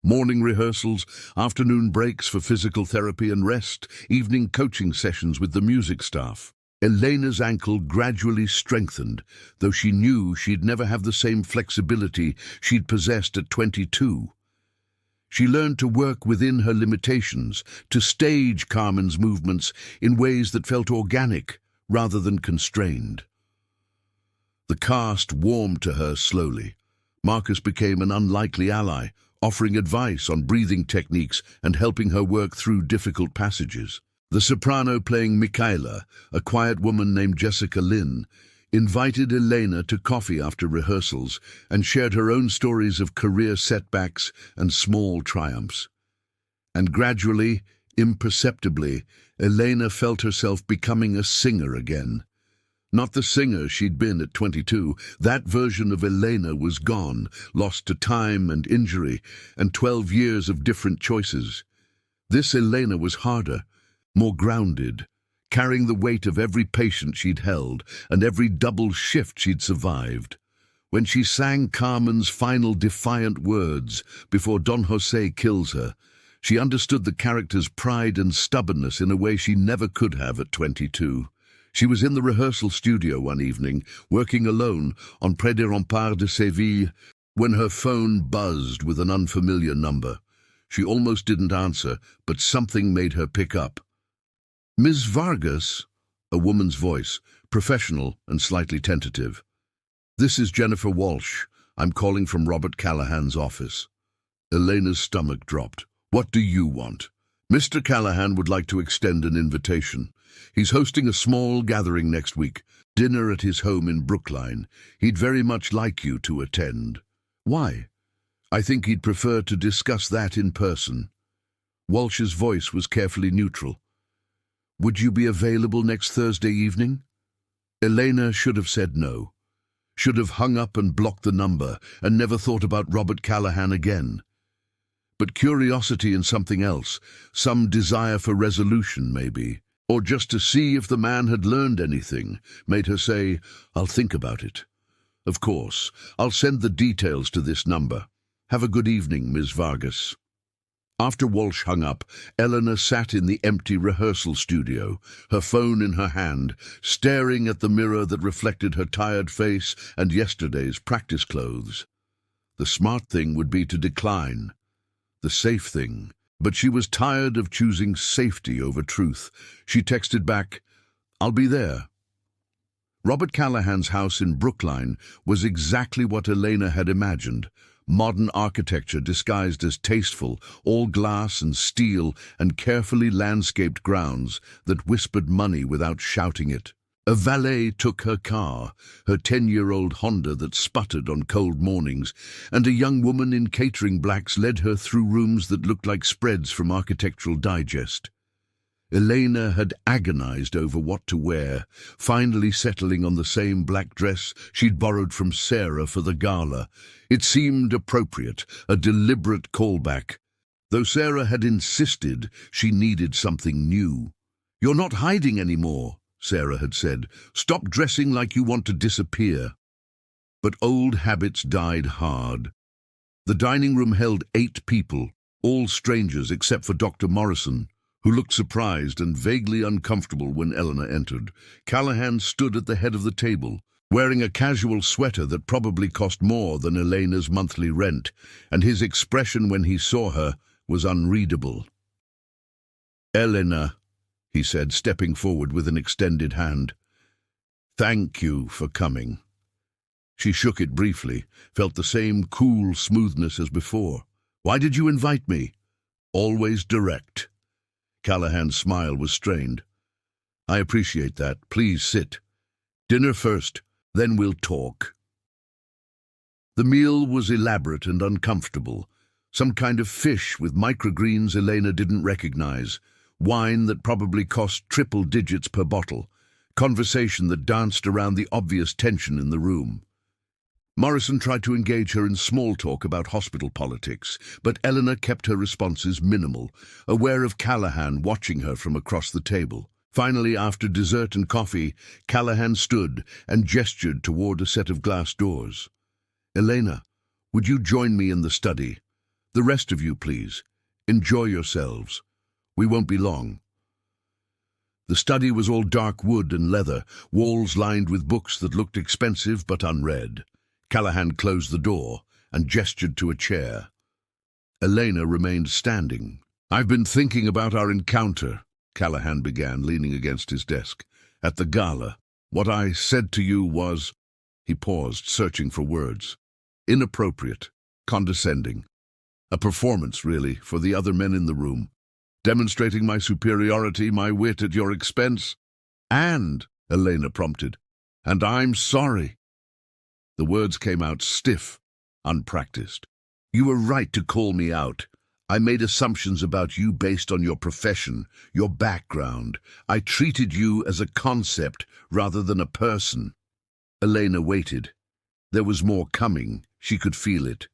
Morning rehearsals, afternoon breaks for physical therapy and rest, evening coaching sessions with the music staff. Elena's ankle gradually strengthened, though she knew she'd never have the same flexibility she'd possessed at 22. She learned to work within her limitations, to stage Carmen's movements in ways that felt organic rather than constrained. The cast warmed to her slowly. Marcus became an unlikely ally, offering advice on breathing techniques and helping her work through difficult passages. The soprano playing Michaela, a quiet woman named Jessica Lynn, invited Elena to coffee after rehearsals and shared her own stories of career setbacks and small triumphs. And gradually, imperceptibly, Elena felt herself becoming a singer again. Not the singer she'd been at 22. That version of Elena was gone, lost to time and injury, and 12 years of different choices. This Elena was harder, more grounded, carrying the weight of every patient she'd held and every double shift she'd survived. When she sang Carmen's final defiant words before Don Jose kills her, she understood the character's pride and stubbornness in a way she never could have at 22. She was in the rehearsal studio one evening, working alone on Près des Remparts de Séville, when her phone buzzed with an unfamiliar number. She almost didn't answer, but something made her pick up. "Ms. Vargas," a woman's voice, professional and slightly tentative. "This is Jennifer Walsh. I'm calling from Robert Callahan's office." Elena's stomach dropped. "What do you want?" "Mr. Callahan would like to extend an invitation. He's hosting a small gathering next week, dinner at his home in Brookline. He'd very much like you to attend." "Why?" "I think he'd prefer to discuss that in person." Walsh's voice was carefully neutral. "Would you be available next Thursday evening?" Elena should have said no, should have hung up and blocked the number and never thought about Robert Callahan again. But curiosity and something else, some desire for resolution maybe, or just to see if the man had learned anything, made her say, "I'll think about it." "Of course, I'll send the details to this number. Have a good evening, Ms. Vargas." After Walsh hung up, Eleanor sat in the empty rehearsal studio, her phone in her hand, staring at the mirror that reflected her tired face and yesterday's practice clothes. The smart thing would be to decline, the safe thing, but she was tired of choosing safety over truth. She texted back, "I'll be there." Robert Callahan's house in Brookline was exactly what Elena had imagined. Modern architecture disguised as tasteful, all glass and steel and carefully landscaped grounds that whispered money without shouting it. A valet took her car, her 10-year-old Honda that sputtered on cold mornings, and a young woman in catering blacks led her through rooms that looked like spreads from Architectural Digest. Elena had agonized over what to wear, finally settling on the same black dress she'd borrowed from Sarah for the gala. It seemed appropriate, a deliberate callback, though Sarah had insisted she needed something new. "You're not hiding anymore," Sarah had said. "Stop dressing like you want to disappear." But old habits died hard. The dining room held 8 people, all strangers except for Dr. Morrison, who looked surprised and vaguely uncomfortable when Eleanor entered. Callahan stood at the head of the table, wearing a casual sweater that probably cost more than Elena's monthly rent, and his expression when he saw her was unreadable. "Elena," he said, stepping forward with an extended hand. "Thank you for coming." She shook it briefly, felt the same cool smoothness as before. "Why did you invite me?" "Always direct." Callahan's smile was strained. "I appreciate that. Please sit. Dinner first, then we'll talk." The meal was elaborate and uncomfortable. Some kind of fish with microgreens Elena didn't recognize, wine that probably cost triple digits per bottle, conversation that danced around the obvious tension in the room. Morrison tried to engage her in small talk about hospital politics, but Eleanor kept her responses minimal, aware of Callahan watching her from across the table. Finally, after dessert and coffee, Callahan stood and gestured toward a set of glass doors. "Elena, would you join me in the study? The rest of you, please. Enjoy yourselves. We won't be long." The study was all dark wood and leather, walls lined with books that looked expensive but unread. Callahan closed the door and gestured to a chair. Elena remained standing. "I've been thinking about our encounter," Callahan began, leaning against his desk. "At the gala. What I said to you was—" He paused, searching for words. "Inappropriate, condescending. A performance, really, for the other men in the room. Demonstrating my superiority, my wit at your expense. And," Elena prompted, "and I'm sorry." The words came out stiff, unpracticed. "You were right to call me out. I made assumptions about you based on your profession, your background. I treated you as a concept rather than a person." Elena waited. There was more coming. She could feel it.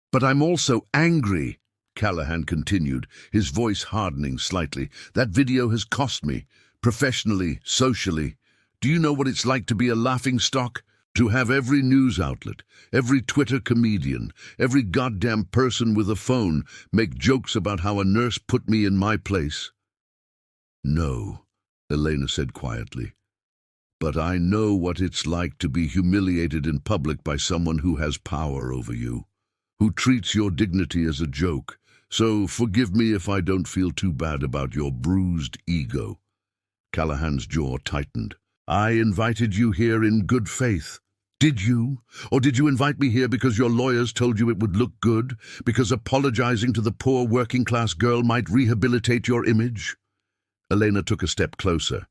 "But I'm also angry," Callahan continued, his voice hardening slightly. "That video has cost me, professionally, socially. Do you know what it's like to be a laughingstock? To have every news outlet, every Twitter comedian, every goddamn person with a phone make jokes about how a nurse put me in my place?" "No," Elena said quietly. "But I know what it's like to be humiliated in public by someone who has power over you, who treats your dignity as a joke. So forgive me if I don't feel too bad about your bruised ego." Callahan's jaw tightened. "I invited you here in good faith. Did you? Or did you invite me here because your lawyers told you it would look good? Because apologizing to the poor working-class girl might rehabilitate your image?" Elena took a step closer.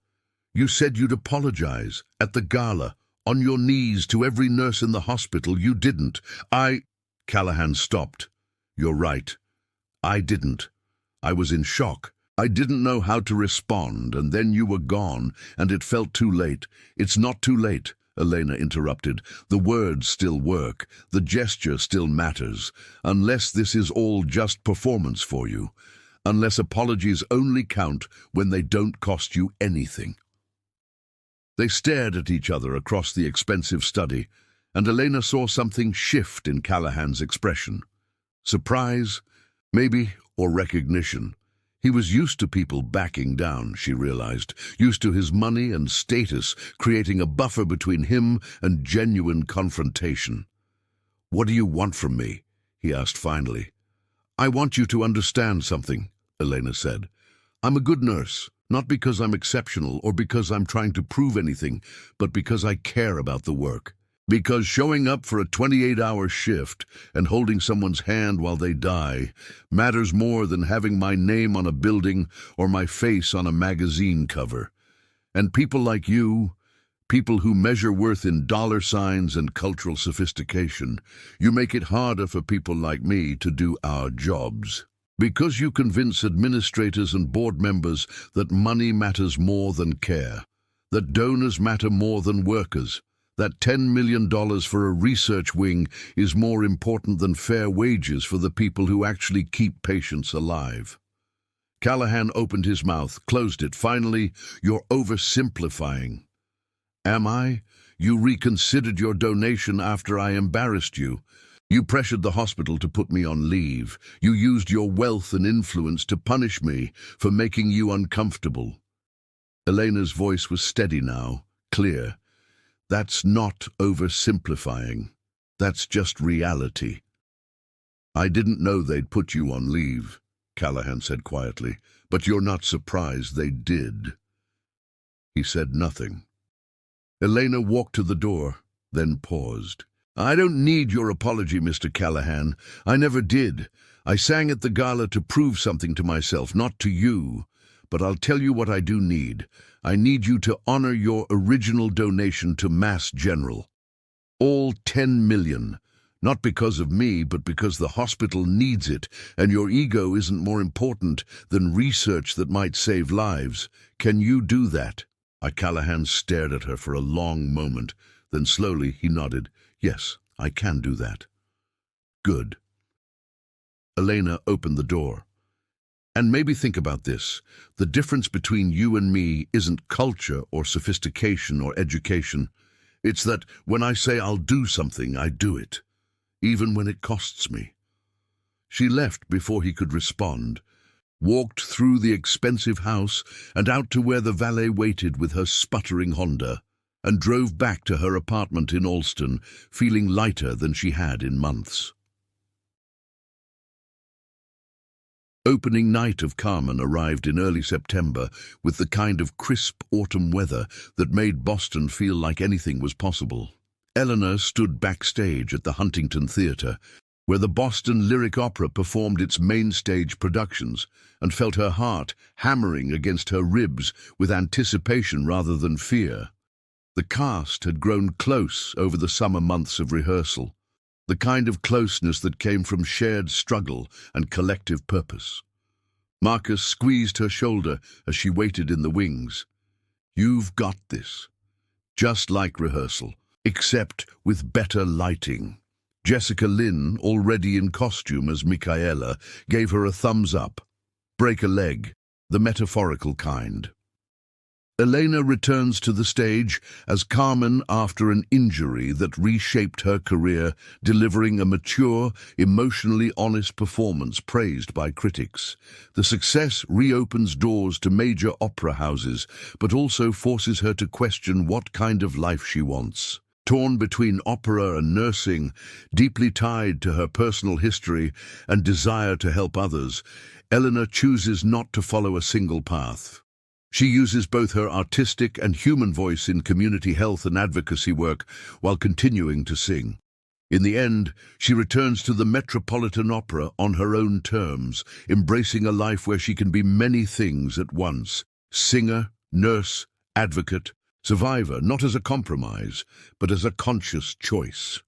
"You said you'd apologize, at the gala, on your knees to every nurse in the hospital. You didn't. Callahan stopped. "You're right. I didn't. I was in shock. I didn't know how to respond, and then you were gone, and it felt too late." "It's not too late," Elena interrupted. "The words still work. The gesture still matters. Unless this is all just performance for you. Unless apologies only count when they don't cost you anything." They stared at each other across the expensive study, and Elena saw something shift in Callahan's expression. Surprise, maybe, or recognition. He was used to people backing down, she realized, used to his money and status creating a buffer between him and genuine confrontation. "What do you want from me?" he asked finally. "I want you to understand something," Elena said. "I'm a good nurse, not because I'm exceptional or because I'm trying to prove anything, but because I care about the work. Because showing up for a 28-hour shift and holding someone's hand while they die matters more than having my name on a building or my face on a magazine cover. And people like you, people who measure worth in dollar signs and cultural sophistication, you make it harder for people like me to do our jobs. Because you convince administrators and board members that money matters more than care, that donors matter more than workers, that $10 million for a research wing is more important than fair wages for the people who actually keep patients alive." Callahan opened his mouth, closed it. "Finally, you're oversimplifying." "Am I? You reconsidered your donation after I embarrassed you. You pressured the hospital to put me on leave. You used your wealth and influence to punish me for making you uncomfortable." Elena's voice was steady now, clear. "That's not oversimplifying. That's just reality." "I didn't know they'd put you on leave," Callahan said quietly, "but you're not surprised they did." He said nothing. Elena walked to the door, then paused. "I don't need your apology, Mr. Callahan. I never did. I sang at the gala to prove something to myself, not to you. But I'll tell you what I do need. I need you to honor your original donation to Mass General. All 10 million. Not because of me, but because the hospital needs it, and your ego isn't more important than research that might save lives. Can you do that?" Callahan stared at her for a long moment. Then slowly he nodded. "Yes, I can do that." "Good." Elena opened the door. "And maybe think about this. The difference between you and me isn't culture or sophistication or education. It's that when I say I'll do something, I do it, even when it costs me. She left before he could respond, walked through the expensive house and out to where the valet waited with her sputtering Honda, and drove back to her apartment in Alston, feeling lighter than she had in months. Opening night of Carmen arrived in early September with the kind of crisp autumn weather that made Boston feel like anything was possible. Eleanor stood backstage at the Huntington Theatre, where the Boston Lyric Opera performed its main stage productions, and felt her heart hammering against her ribs with anticipation rather than fear. The cast had grown close over the summer months of rehearsal, the kind of closeness that came from shared struggle and collective purpose. Marcus squeezed her shoulder as she waited in the wings. "You've got this. Just like rehearsal, except with better lighting." Jessica Lynn, already in costume as Michaela, gave her a thumbs up. "Break a leg, the metaphorical kind." Elena returns to the stage as Carmen after an injury that reshaped her career, delivering a mature, emotionally honest performance praised by critics. The success reopens doors to major opera houses, but also forces her to question what kind of life she wants. Torn between opera and nursing, deeply tied to her personal history and desire to help others, Eleanor chooses not to follow a single path. She uses both her artistic and human voice in community health and advocacy work while continuing to sing. In the end, she returns to the Metropolitan Opera on her own terms, embracing a life where she can be many things at once: singer, nurse, advocate, survivor, not as a compromise, but as a conscious choice.